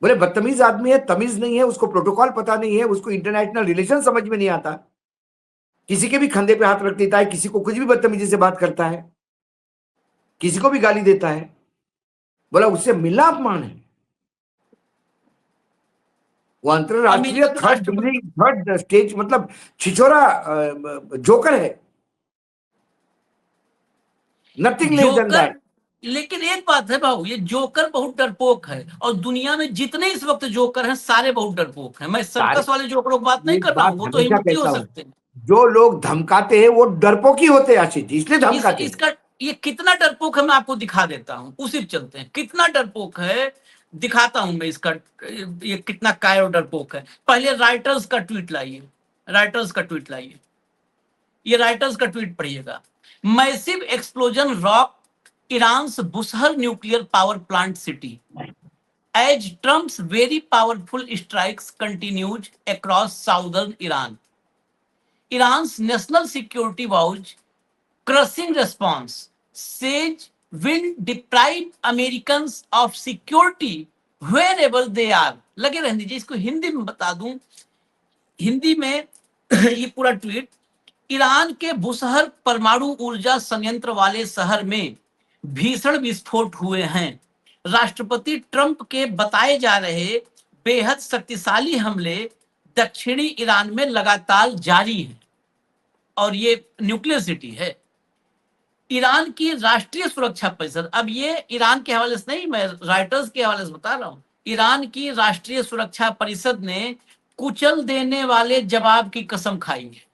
बोले बदतमीज आदमी है, तमीज नहीं है, उसको प्रोटोकॉल पता नहीं है, उसको इंटरनेशनल रिलेशन समझ में नहीं आता, किसी के भी कंधे पे हाथ रख देता है, किसी को कुछ भी बदतमीजी से बात करता है, किसी को भी गाली देता है। बोला उससे मिलना अपमान है। वो अंतरराष्ट्रीय थर्ड स्टेज, मतलब छिछोरा जोकर है, नथिंग लेस देन दैट। लेकिन एक बात है भाऊ, ये जोकर बहुत डरपोक है, और दुनिया में जितने इस वक्त जोकर हैं सारे बहुत डरपोक हैं। मैं सारे सर्कस वाले जोकरों की बात नहीं एक कर रहा बात हूँ, वो तो हमेशा हिम्मती हो कहता हूं, सकते हैं। जो लोग धमकाते हैं वो डरपोक ही होते हैं आशीष जी, इसलिए धमकाते हैं। इसका ये कितना डरपोक है मैं आपको दिखा देता हूँ, उसी पे चलते हैं। कितना डरपोक है दिखाता हूं मैं इसका, ये कितना काय और डरपोक है। पहले राइटर्स का ट्वीट लाइए, राइटर्स का ट्वीट लाइए, ये राइटर्स का ट्वीट पढ़िएगा। Massive explosion rock Iran's Bushehr nuclear power plant city as Trump's very powerful strikes continues across southern Iran. Iran's national security vouch crushing response says will deprive Americans of security wherever they are. लगे रहने दीजिए, इसको हिंदी में बता दूं, हिंदी में ये पूरा ट्वीट। ईरान के बुशहर परमाणु ऊर्जा संयंत्र वाले शहर में भीषण विस्फोट हुए हैं। राष्ट्रपति ट्रंप के बताए जा रहे बेहद शक्तिशाली हमले दक्षिणी ईरान में लगातार जारी हैं, और ये न्यूक्लियर सिटी है। ईरान की राष्ट्रीय सुरक्षा परिषद, अब ये ईरान के हवाले से नहीं, मैं राइटर्स के हवाले से बता रहा हूं। ईरान की राष्ट्रीय सुरक्षा परिषद ने कुचल देने वाले जवाब की कसम खाई है।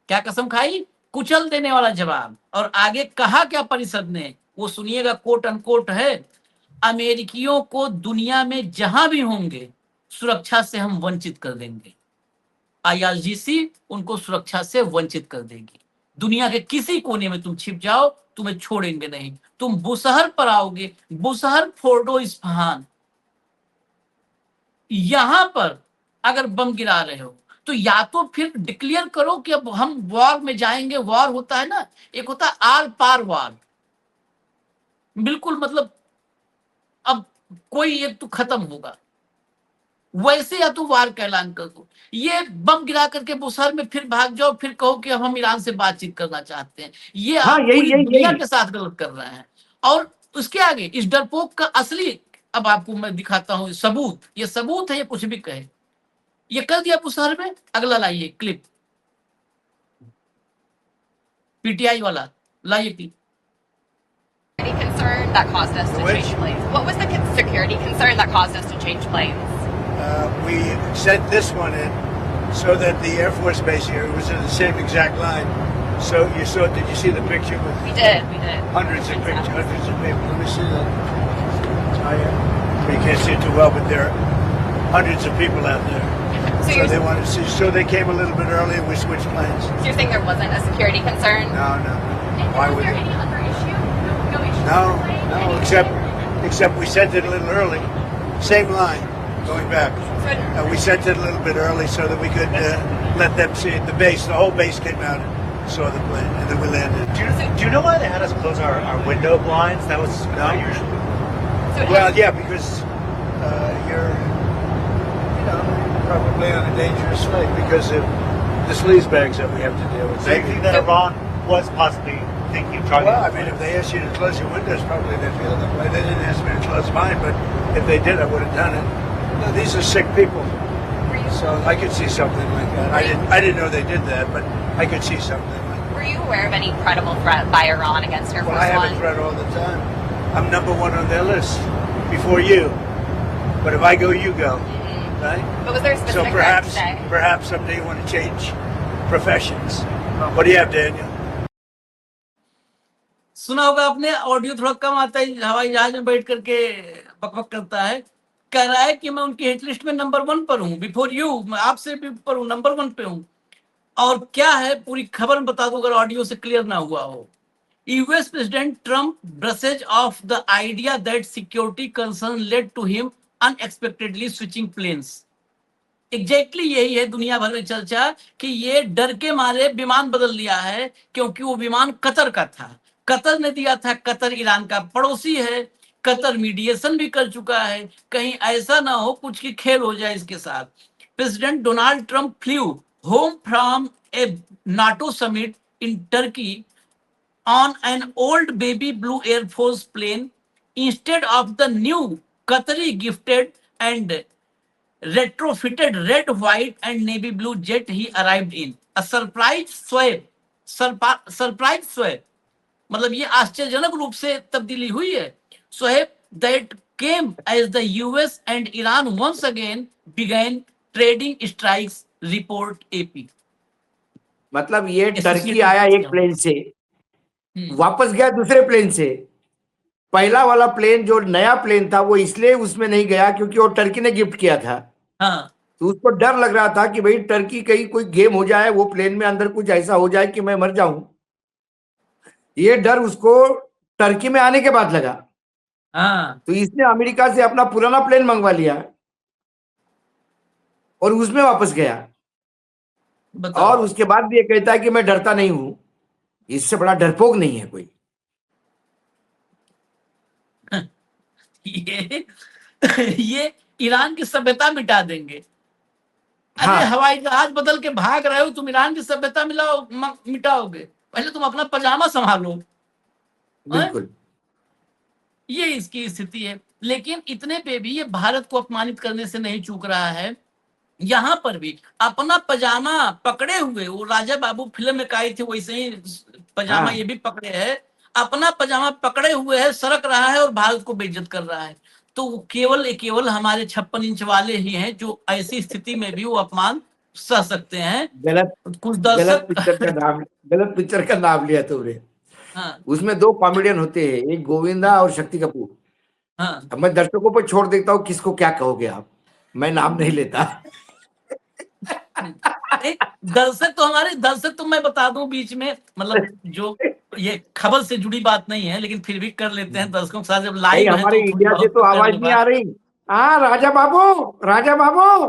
क्या कसम खाई? कुचल देने वाला जवाब। और आगे कहा क्या परिषद ने, वो सुनिएगा, कोट अनकोट है, अमेरिकियों को दुनिया में जहां भी होंगे सुरक्षा से हम वंचित कर देंगे। आईआरजीसी उनको सुरक्षा से वंचित कर देगी। दुनिया के किसी कोने में तुम छिप जाओ, तुम्हें छोड़ेंगे नहीं। तुम बुशहर पर आओगे, बुशहर, फोर्डो, इस्फहान, यहां पर अगर बम गिरा रहे हो तो या तो फिर डिक्लेयर करो कि अब हम वॉर में जाएंगे। वॉर होता है ना, एक होता है आर पार वॉर, बिल्कुल मतलब अब कोई एक तो खत्म होगा, वैसे या तो वार का ऐलान कर दो। ये बम गिरा करके बुशहर में फिर भाग जाओ, फिर कहो कि अब हम ईरान से बातचीत करना चाहते हैं। ये हाँ, आप यही पूरी यही दुनिया यही के साथ गलत कर रहे हैं। और उसके आगे इस डरपोक का असली, अब आपको मैं दिखाता हूं सबूत। ये सबूत है, ये कुछ भी कहे। ये कर दिया बुशहर में। अगला लाइए क्लिप, पीटीआई वाला लाइए clip. Concern that caused us to change planes. What was the security concern that caused us to change planes? We sent this one in so that the Air Force Base here was in the same exact line. So you saw, did you see the picture with We did. hundreds of pictures, hundreds of people? Let me see that. Oh, yeah. You can't see it too well, but there are hundreds of people out there. So they wanted to see. So they came a little bit early and we switched planes. you're saying there wasn't a security concern? No. And Why was would there they? any other issue? No issue? No, with the plane? no, Anything? except we sent it a little early. Same line going back. So, We sent it a little bit early so that we could let them see it. The base, the whole base came out and saw the plane, and then we landed. Do you know why they had us close our window blinds? That was No. unusual. so it Well, has- yeah, because you're, probably on a dangerous flight because of the sleaze bags that we have to deal with. So you think that Iran was possibly thinking of targeting? Well, I mean, if they asked you to close your windows, probably they'd feel that way. They didn't ask me to close mine, but if they did, I would have done it. No, these are sick people, were you, so I could see something like that. I didn't know they did that, but I could see something like that. were you aware of any credible threat by Iran against Air Well, Force I have One? a threat all the time. I'm number one on their list before you. But if I go, you go, right? But was there a So specific threat perhaps, today? perhaps someday you want to change professions. What do you have, Daniel? सुना होगा आपने, audio थोड़ा कम आता है, हवाई जहाज में बैठ करके बकबक करता है। कह रहा है कि मैं उनकी हिट लिस्ट में नंबर 1 पर हूं, बिफोर यू, मैं आपसे भी ऊपर हूं, नंबर 1 पे हूं। और क्या है पूरी खबर में बता दूं अगर ऑडियो से क्लियर ना हुआ हो। US president Trump brushes off the idea that security concern led to him unexpectedly switching planes. Exactly यही है दुनिया भर में चर्चा कि ये डर के मारे विमान बदल लिया है, क्योंकि वो विमान कतर का था, कतर ने दिया था। कतर ईरान का पड़ोसी है, कतर मीडिएशन भी कर चुका है, कहीं ऐसा ना हो कुछ की खेल हो जाए इसके साथ। President Donald Trump flu home from A NATO summit in Turkey on an old baby blue Air Force plane instead of the new Qatari gifted and retrofitted red, white, and navy blue jet he arrived in. A surprise swap. मतलब ये आश्चर्यजनक रूप से तब्दीली हुई है। Sohaib, that came as the US and Iran once again began trading strikes, report AP. मतलब ये टर्की एसोसिएटेड आया प्रेस एक का। प्लेन से, वापस गया दूसरे प्लेन से। पहला वाला प्लेन जो नया प्लेन था वो इसलिए उसमें नहीं गया क्योंकि वो टर्की ने गिफ्ट किया था। हाँ, तो उसको डर लग रहा था कि भाई टर्की कहीं कोई गेम हो जाए, वो प्लेन में अंदर कुछ ऐसा हो जाए कि मैं मर जाऊं। ये डर उसको टर्की में आने के बाद लगा, हाँ, तो इसने अमेरिका से अपना पुराना प्लेन मंगवा लिया और उसमें वापस गया। बताओ। और उसके बाद भी ये कहता है कि मैं डरता नहीं हूं। इससे बड़ा डरपोक नहीं है कोई। ये ये ईरान की सभ्यता मिटा देंगे। अरे हाँ, हवाई जहाज बदल के भाग रहे हो, तुम ईरान की सभ्यता मिटाओगे? पहले तुम अपना पजामा संभालो। हैं? बिल्कुल। ये इसकी स्थिति है। लेकिन इतने पे भी ये भारत को अपमानित करने से नहीं चूक रहा है। यहाँ पर भी अपना पजामा पकड़े हुए, वो राजा बाबू फिल्म में आई थी वैसे ही पजामा हाँ। ये भी पकड़े है। अपना पजामा पकड़े हुए है, सरक रहा है और भारत को बेइज्जत कर रहा है। तो वो केवल हमारे 56 इंच वाले ही हैं जो ऐसी स्थिति में भी वो अपमान सह सकते हैं। गलत कुछ गलत दर्शक गलत पिक्चर का नाम लिया तुमने। हाँ, उसमें दो कॉमेडियन होते हैं, एक गोविंदा और शक्ति कपूर। हाँ। अब मैं दर्शकों पर छोड़ देता हूँ किसको क्या कहोगे आप, मैं नाम नहीं लेता। नहीं, दर्शक तो मैं बता दूं बीच में, मतलब जो ये खबर से जुड़ी बात नहीं है लेकिन फिर भी कर लेते हैं दर्शकों के साथ, जब भाई लाइव है हमारे तो थोड़ी इंडिया से बहुत तो आवाज करने नहीं आ बात। रही। हाँ राजा बाबू, राजा बाबू,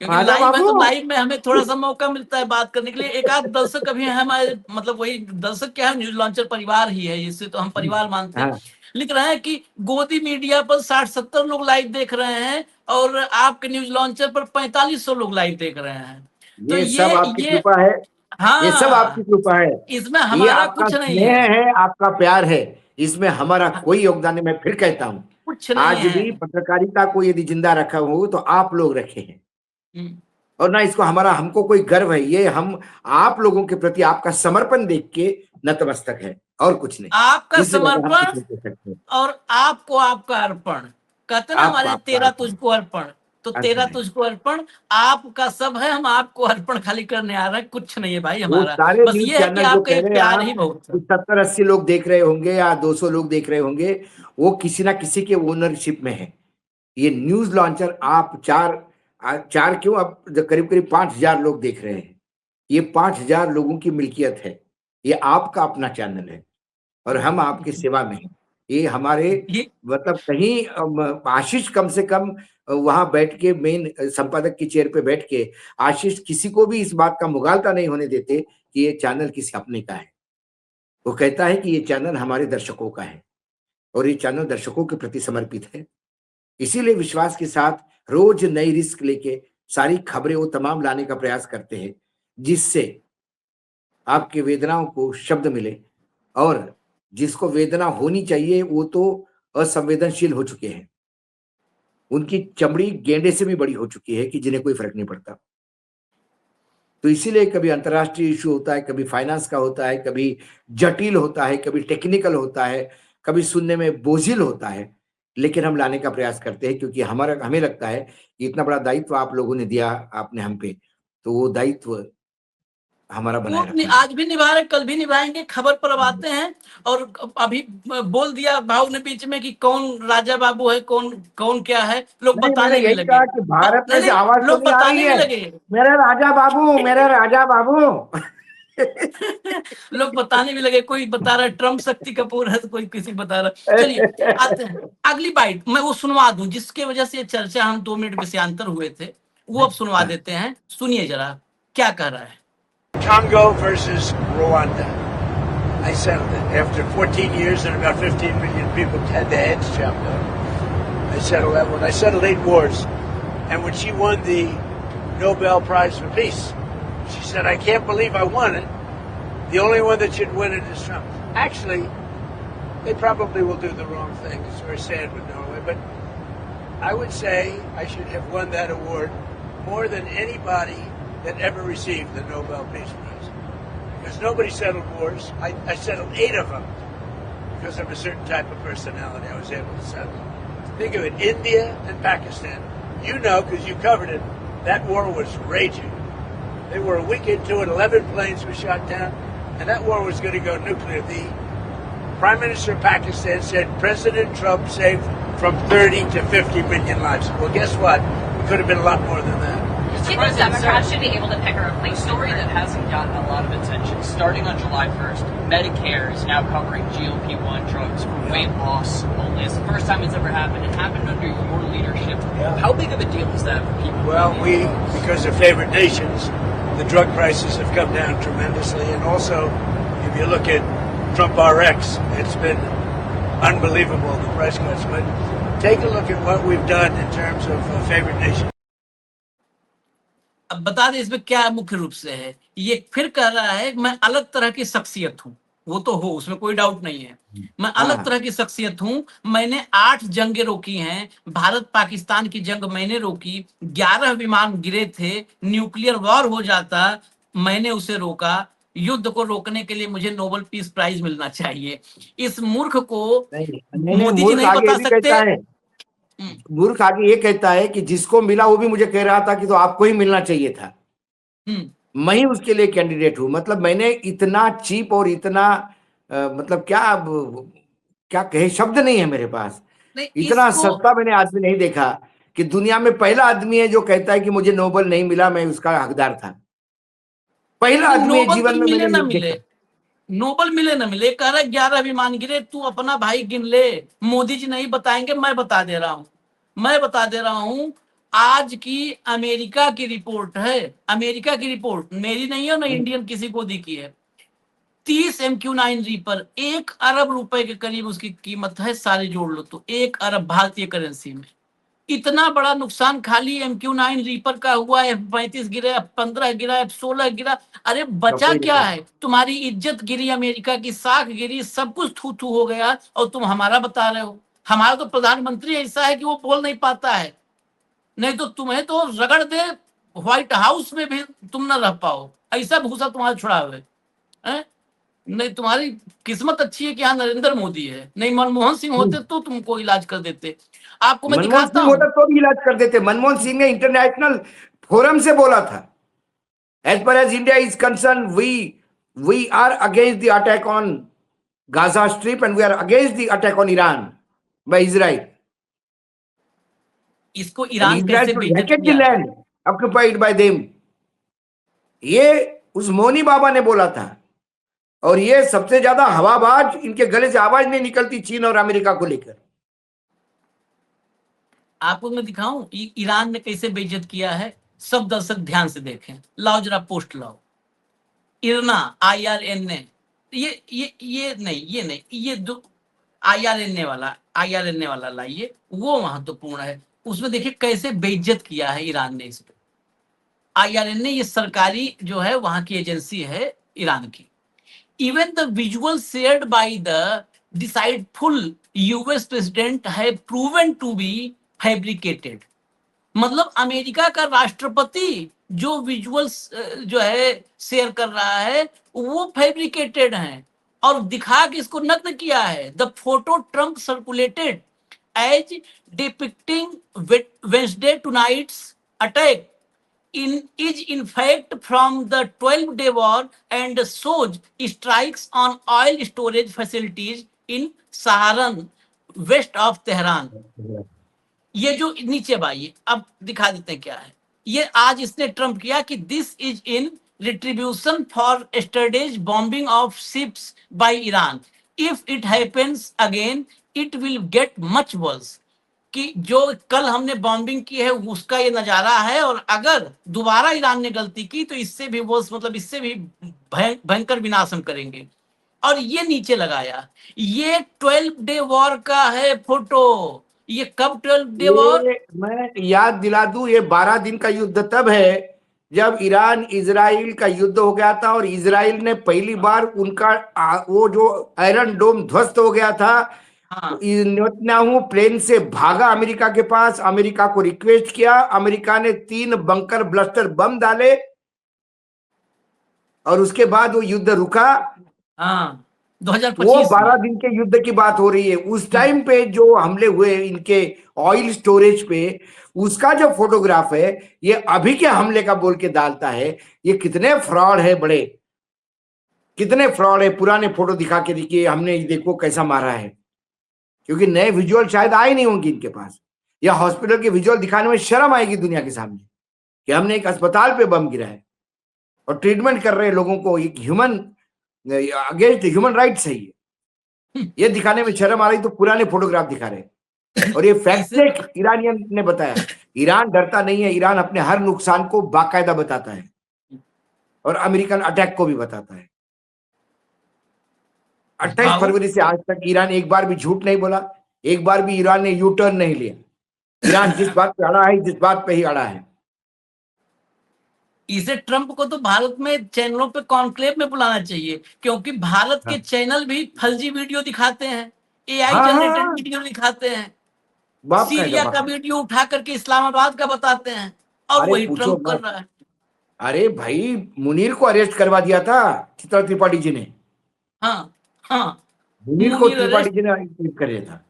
क्योंकि राजा लाइव है तो बाबू। लाइव में हमें थोड़ा सा मौका मिलता है बात करने के लिए। एक आध दर्शक अभी है हमारे, मतलब वही दर्शक क्या है, न्यूज लॉन्चर परिवार ही है, इससे तो हम परिवार मानते हैं। हाँ, लिख रहे हैं कि गोदी मीडिया पर 60-70 लोग लाइव देख रहे हैं और आपके न्यूज लॉन्चर पर 4500 लोग लाइव देख रहे हैं। तो ये सब आपकी ये कृपा है, ये सब आपकी हाँ, कृपा है। इसमें ये हमारा आपका कुछ नहीं स्नेह है। है, आपका प्यार है, इसमें हमारा कोई योगदान नहीं। मैं फिर कहता हूँ, कुछ नहीं आज है। भी पत्रकारिता को यदि जिंदा रखा हो तो आप लोग रखे हैं, हम्म। और ना इसको हमको कोई गर्व है। ये हम आप लोगों के प्रति आपका समर्पण देख के नतमस्तक है, और कुछ नहीं। आपका इससे ज्यादा हम कुछ समर्पण नहीं कह सकते। और आपको आपका अर्पण। कहते ना आपको हमारे आपका तेरा अर्पण, तुझको अर्पण, तो तेरा अर्पण है। तुझको अर्पण। आपका सब है, हम आपको अर्पण खाली करने आ रहे हैं, कुछ नहीं है भाई वो हमारा। सारे बस न्यूज ये है कि चैनल जो आपका कह ये रहे हैं प्यार ही आप, बहुत है। 70-80 लोग देख रहे होंगे या 200 लोग देख रहे होंगे, वो किसी ना किसी के ओनरशिप में है। ये न्यूज लॉन्चर आप चार क्यों, अब करीब करीब 5000 लोग देख रहे हैं। ये 5000 लोगों की मिल्कियत है। ये आपका अपना चैनल है और हम आपकी सेवा में हैं। ये हमारे ये मतलब कहीं आशीष कम से कम वहां बैठ के मेन संपादक की चेयर पे बैठ के आशीष किसी को भी इस बात का मुगालता नहीं होने देते कि ये चैनल किसी अपने का है। वो कहता है कि ये चैनल हमारे दर्शकों का है और ये चैनल दर्शकों के प्रति समर्पित है। इसीलिए विश्वास के साथ रोज नई रिस्क लेके सारी खबरें वो तमाम लाने का प्रयास करते हैं, जिससे आपकी वेदनाओं को शब्द मिले। और जिसको वेदना होनी चाहिए वो तो असंवेदनशील हो चुके हैं, उनकी चमड़ी गेंडे से भी बड़ी हो चुकी है कि जिन्हें कोई फर्क नहीं पड़ता। तो इसीलिए कभी अंतर्राष्ट्रीय इशू होता है, कभी फाइनेंस का होता है, कभी जटिल होता है, कभी टेक्निकल होता है, कभी सुनने में बोझिल होता है, लेकिन हम लाने का प्रयास करते हैं क्योंकि हमें लगता है कि इतना बड़ा दायित्व आप लोगों ने दिया आपने हम पे, तो वो दायित्व हमारा वो बनाए रखना आज भी निभा रहे, कल भी निभाएंगे। खबर पर अब आते हैं। और अभी बोल दिया भाव ने बीच में कि कौन राजा बाबू है, कौन कौन क्या है, लोग नहीं, मैंने बताने भी यही लगे। कहा कि भारत में से नहीं, आवाज तो लोग नहीं आ रही बताने भी है, लगे। मेरे राजा बाबू, मेरे राजा बाबू। लोग बताने भी लगे। कोई बता रहा है ट्रम्प शक्ति कपूर है, तो कोई किसी बता रहा। चलिए आते हैं अगली बाइट, मैं वो सुनवा दूं जिसके वजह से ये चर्चा हम 2 मिनट विषयांतर हुए थे, वो अब सुनवा देते हैं। सुनिए जरा क्या कह रहा है। Congo versus Rwanda. I settled it. After 14 years and about 15 million people had their heads chopped off, I settled that one. I settled 8 wars. And when she won the Nobel Prize for Peace, she said, I can't believe I won it. The only one that should win it is Trump. Actually, they probably will do the wrong thing. It's very sad with Norway. But I would say I should have won that award more than anybody that ever received the Nobel Peace Prize. because nobody settled wars. I settled 8 of them because of a certain type of personality. I was able to settle. Think of it, India and Pakistan. You know, because you covered it, that war was raging. They were a week into it, 11 planes were shot down, and that war was going to go nuclear. The Prime Minister of Pakistan said President Trump saved from 30 to 50 million lives. Well, guess what? It could have been a lot more than that. Do you think the Democrats should be able to pick a A replacement? story that hasn't gotten a lot of attention. Starting on July 1st, Medicare is now covering GLP-1 drugs for weight loss only. It's the first time it's ever happened. It happened under your leadership. Yeah. How big of a deal is that for people? Well, because of favored nations, the drug prices have come down tremendously. And also, if you look at Trump RX, it's been unbelievable, the price cuts. But take a look at what we've done in terms of favored nations. अब बता दें इसमें क्या मुख्य रूप से है। ये फिर कह रहा है मैं अलग तरह की शख्सियत हूं, वो तो हो, उसमें कोई डाउट नहीं है। मैं अलग तरह की शख्सियत हूं, मैंने 8 जंगें रोकी हैं, भारत पाकिस्तान की जंग मैंने रोकी, 11 विमान गिरे थे, न्यूक्लियर वॉर हो जाता, मैंने उसे रोका। युद्ध को रोकने के लिए मुझे नोबेल पीस प्राइज मिलना चाहिए। इस मूर्ख को मोदी जी मूर्ख नहीं आगे बता ये भी सकते। कहता है, मूर्ख आगे ये कहता है कि जिसको मिला वो भी मुझे कह रहा था कि तो आपको ही मिलना चाहिए था, मैं ही उसके लिए कैंडिडेट हूं। मतलब मैंने इतना चीप और इतना मतलब क्या कहे, शब्द नहीं है मेरे पास। नहीं, इतना इसको सस्ता मैंने आदमी नहीं देखा कि दुनिया में पहला आदमी है जो कहता है कि मुझे नोबेल नहीं मिला, मैं उसका हकदार था। पहला आदमी है नोबेल जीवन तो में मिले मैंने ना नहीं मिले, देखा। नोबेल मिले ना मिले, कह रहा 11 विमान गिरे, तू अपना भाई गिन ले। मोदी जी नहीं बताएंगे, मैं बता दे रहा हूं। आज की अमेरिका की रिपोर्ट है, अमेरिका की रिपोर्ट, मेरी नहीं है ना, इंडियन किसी को दी की है। 30 MQ-9 रीपर 1 अरब रुपए के करीब उसकी कीमत है, सारे जोड़ लो तो 1 अरब भारतीय करेंसी में। इतना बड़ा नुकसान खाली MQ-9 रीपर का हुआ है। F-35 गिरा, F-15 गिरा, F-16 गिरा। अरे बचा क्या है? तुम्हारी इज्जत गिरी, अमेरिका की साख गिरी, सब कुछ थू थू हो गया, और तुम हमारा बता रहे हो। हमारा तो प्रधानमंत्री ऐसा है कि वो बोल नहीं पाता है, नहीं तो तुम्हें तो रगड़ दे, व्हाइट हाउस में भी तुम न रह पाओ, ऐसा भूसा तुम्हारा छुड़ा हुए है। नहीं, तुम्हारी किस्मत अच्छी है कि यहाँ नरेंद्र मोदी है, नहीं मनमोहन सिंह होते तो तुमको इलाज कर देते। आपको मैं मनमोहन दिखाता सिंह हूँ, होता तो भी इलाज कर देते। मनमोहन सिंह ने इंटरनेशनल फोरम से बोला था, as far as India is concern, we are against the attack on Gaza strip and we are against the attack on Iran by Israel. इसको ईरान कैसे बेइज्जत किया? लैंड ऑक्युपाइड बाय देम, ये उस मोनी बाबा ने बोला था। और ये सबसे ज्यादा हवाबाज, इनके गले से आवाज नहीं निकलती चीन और अमेरिका को लेकर। आपको मैं दिखाऊं ईरान ने कैसे बेइज्जत किया है? सब दर्शक ध्यान से देखें, लाओ जरा पोस्ट लाओ। इरना IRNA, ये नहीं, ये दो IRNA वाला लाइए, वो महत्वपूर्ण है। उसमें देखिए कैसे बेइज्जत किया है ईरान ने इस पे। IRNA ये सरकारी जो है वहां की एजेंसी है ईरान की। Even the visuals shared by the deceitful US president have proven to be fabricated। मतलब अमेरिका का राष्ट्रपति जो विजुअल्स जो है शेयर कर रहा है वो फैब्रिकेटेड हैं, और दिखा के इसको नग्न किया है। The photo Trump circulated as depicting Wednesday tonight's attack is in fact from the 12-day war and shows strikes on oil storage facilities in Saharan west of Tehran। ये जो नीचे भाई अब दिखा देते हैं क्या है। ये आज इसने ट्रम्प किया कि this is in retribution for yesterday's bombing of ships by Iran। If it happens again, it will get much worse। कि जो कल हमने बॉम्बिंग की है उसका ये नजारा है, और अगर दोबारा ईरान ने गलती की तो इससे भी वो मतलब इससे भी भयंकर विनाश हम करेंगे। और ये नीचे लगाया, ये 12-day वॉर का है फोटो। ये कब 12-day वॉर? मैं याद दिला दूं, ये 12 दिन का युद्ध तब है जब ईरान इजराइल का युद्ध हो गया था, और इजराइल ने पहली बार उनका वो जो आयरन डोम ध्वस्त हो गया था, नेतन्याहू प्लेन से भागा अमेरिका के पास, अमेरिका को रिक्वेस्ट किया, अमेरिका ने 3 बंकर ब्लस्टर बम डाले, और उसके बाद वो युद्ध रुका। हाँ, वो 2025 12 में। दिन के युद्ध की बात हो रही है। उस टाइम पे जो हमले हुए इनके ऑयल स्टोरेज पे, उसका जो फोटोग्राफ है, ये अभी के हमले का बोल के डालता है। ये कितने फ्रॉड है, बड़े कितने फ्रॉड है। पुराने फोटो दिखा के देखिए, हमने देखो कैसा मारा है, क्योंकि नए विजुअल शायद आए नहीं होंगे इनके पास, या हॉस्पिटल के विजुअल दिखाने में शर्म आएगी दुनिया के सामने कि हमने एक अस्पताल पे बम गिरा है और ट्रीटमेंट कर रहे हैं लोगों को। एक ह्यूमन अगेंस्ट ह्यूमन राइट्स है ये दिखाने में शर्म आ रही, तो पुराने फोटोग्राफ दिखा रहे। और ये फैक्ट इसे चेक ईरानियन ने बताया। ईरान डरता नहीं है, ईरान अपने हर नुकसान को बाकायदा बताता है और अमेरिकन अटैक को भी बताता है। 28 भाव फरवरी से आज तक ईरान एक बार भी झूठ नहीं बोला, एक बार भी ईरान ने यू टर्न नहीं लिया। ईरान जिस बात पे अड़ा है, जिस बात पे ही अड़ा है। इसे ट्रंप को तो भारत में चैनलों पे कॉन्क्लेव में बुलाना चाहिए, क्योंकि भारत के हाँ चैनल भी फर्जी वीडियो दिखाते हैं, एआई हाँ जनरेटेड हाँ, वीडियो दिखाते हैं, बाप का सीरिया का बाप। वीडियो उठा करके इस्लामाबाद का बताते हैं, और अरे वही पूछो ट्रंप कर मत। रहा है। अरे भाई, मुनीर को अरेस्ट करवा दिया था चित्रा त्रिपाठी जी ने। हाँ हाँ, मुनीर को मुनीर त्रिपाठी अरेस्ट। जी ने अरेस्ट कर दिया था।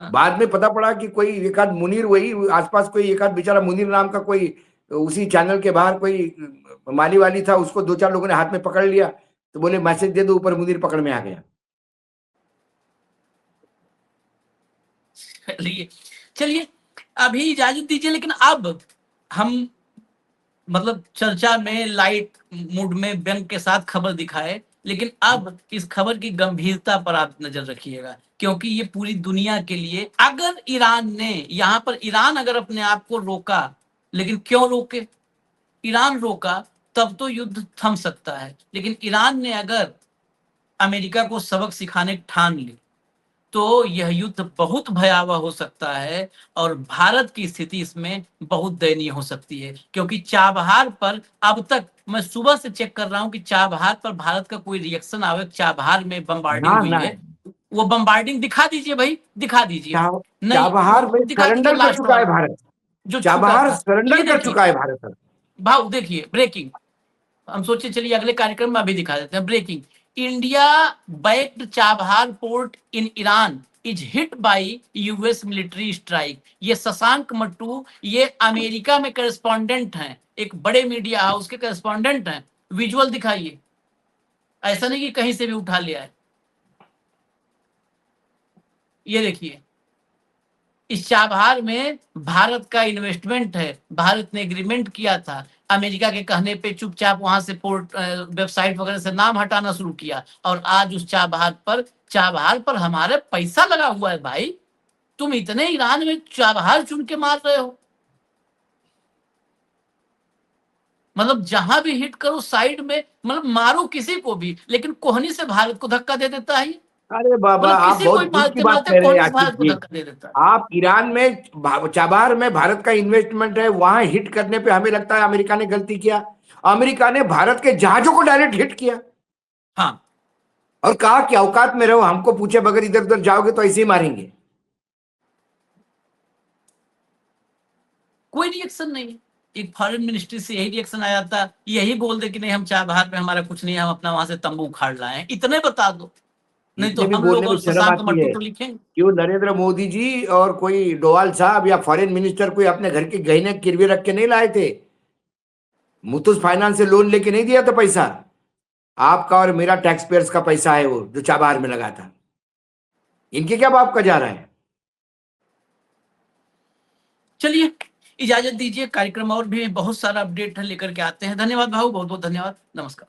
हाँ, बाद में पता पड़ा कि कोई एक आध मुनीर, वही आसपास कोई एक आध बेचारा मुनीर नाम का कोई उसी चैनल के बाहर कोई माली वाली था, उसको 2-4 लोगों ने हाथ में पकड़ लिया, तो बोले मैसेज दे दो, ऊपर मुनीर पकड़ में आ गया। चलिए चलिए, अभी इजाजत दीजिए, लेकिन अब हम मतलब चर्चा में लाइट मूड में व्यंग के साथ खबर दिखाए, लेकिन अब इस खबर की गंभीरता पर आप नजर रखिएगा, क्योंकि ये पूरी दुनिया के लिए, अगर ईरान ने, यहाँ पर ईरान अगर अपने आप को रोका, लेकिन क्यों रोके, ईरान रोका तब तो युद्ध थम सकता है, लेकिन ईरान ने अगर अमेरिका को सबक सिखाने ठान ली, तो यह युद्ध बहुत भयावह हो सकता है, और भारत की स्थिति इसमें बहुत दयनीय हो सकती है, क्योंकि चाबहार पर अब तक मैं सुबह से चेक कर रहा हूं कि चाबहार पर भारत का कोई रिएक्शन आवे। चाबहार में बम्बार्डिंग ना हुई ना, है, वो बम्बार्डिंग दिखा दीजिए भाई, दिखा दीजिए। नहीं, चाबहार में दिखा दीजिए सरेंडर कर लास्ट चुका है वाला भारत। जो छूटा चाबहार था, ये सरेंडर कर देखिए चुका है भारत। भाव, देखिए ब्रेकिंग। हम सोचे चलिए अगले कार्यक्रम में अभी दिखा देते हैं। Breaking, India backed Chabahar port in Iran is hit by US military strike. ये शशांक मट्टू, ये अमेरिका में करेस्पॉन्डेंट हैं, एक बड़े मीडिया हाउस के करेस्पॉन्डेंट हैं। विजुअल दिखाइए, ऐसा नहीं कि कहीं से भी उठा लिया है। ये देखिए, इस चाबहार में भारत का इन्वेस्टमेंट है, भारत ने एग्रीमेंट किया था, अमेरिका के कहने पे चुपचाप वहां से पोर्ट वेबसाइट वगैरह से नाम हटाना शुरू किया, और आज उस चाबहार पर हमारे पैसा लगा हुआ है भाई। तुम इतने ईरान में चाबहार चुन के मार रहे हो, मतलब जहां भी हिट करो साइड में, मतलब मारो किसी को भी, लेकिन कोहनी से भारत को धक्का दे देता है ये। अरे बाबा, मतलब आप किसी को बहुत भी दुख की मारते बात मारते कह रहे हैं कोहनी से आशीष भारत को जी। धक्का दे देता है। आप ईरान में चाबहार में भारत का इन्वेस्टमेंट है, वहां हिट करने पे हमें लगता है अमेरिका ने गलती किया। अमेरिका ने भारत के जहाजों को डायरेक्ट हिट किया हाँ, और कहा कि औकात में रहो, हमको पूछे बगैर इधर उधर जाओगे तो ऐसे ही मारेंगे। कोई रिएक्शन नहीं है। एक फॉरेन मिनिस्ट्री से यही रिएक्शन आया था, यही बोल दे कि नहीं हम चाबहार पे हमारा कुछ नहीं है, हम अपना वहां से तंबू उखाड़ लाए हैं, इतने बता दो, नहीं तो इतने भी हम लोग बोलने में और शर्म शशांक आती मट्टू है तो लिखेंगे। क्यों नरेंद्र मोदी जी और कोई डोवाल साहब या फॉरेन मिनिस्टर कोई अपने घर के गहने गिरवी रख के नहीं लाए थे? मुथूस फाइनेंस से लोन लेके नहीं दिया था पैसा। आपका और मेरा टैक्स पेयर्स का पैसा है वो, जो चाबहार में लगा था। इनके क्या बाप का जा रहा है? चलिए इजाजत दीजिए, कार्यक्रम और भी बहुत सारा अपडेट है लेकर के आते हैं। धन्यवाद भाऊ, बहुत बहुत धन्यवाद, नमस्कार।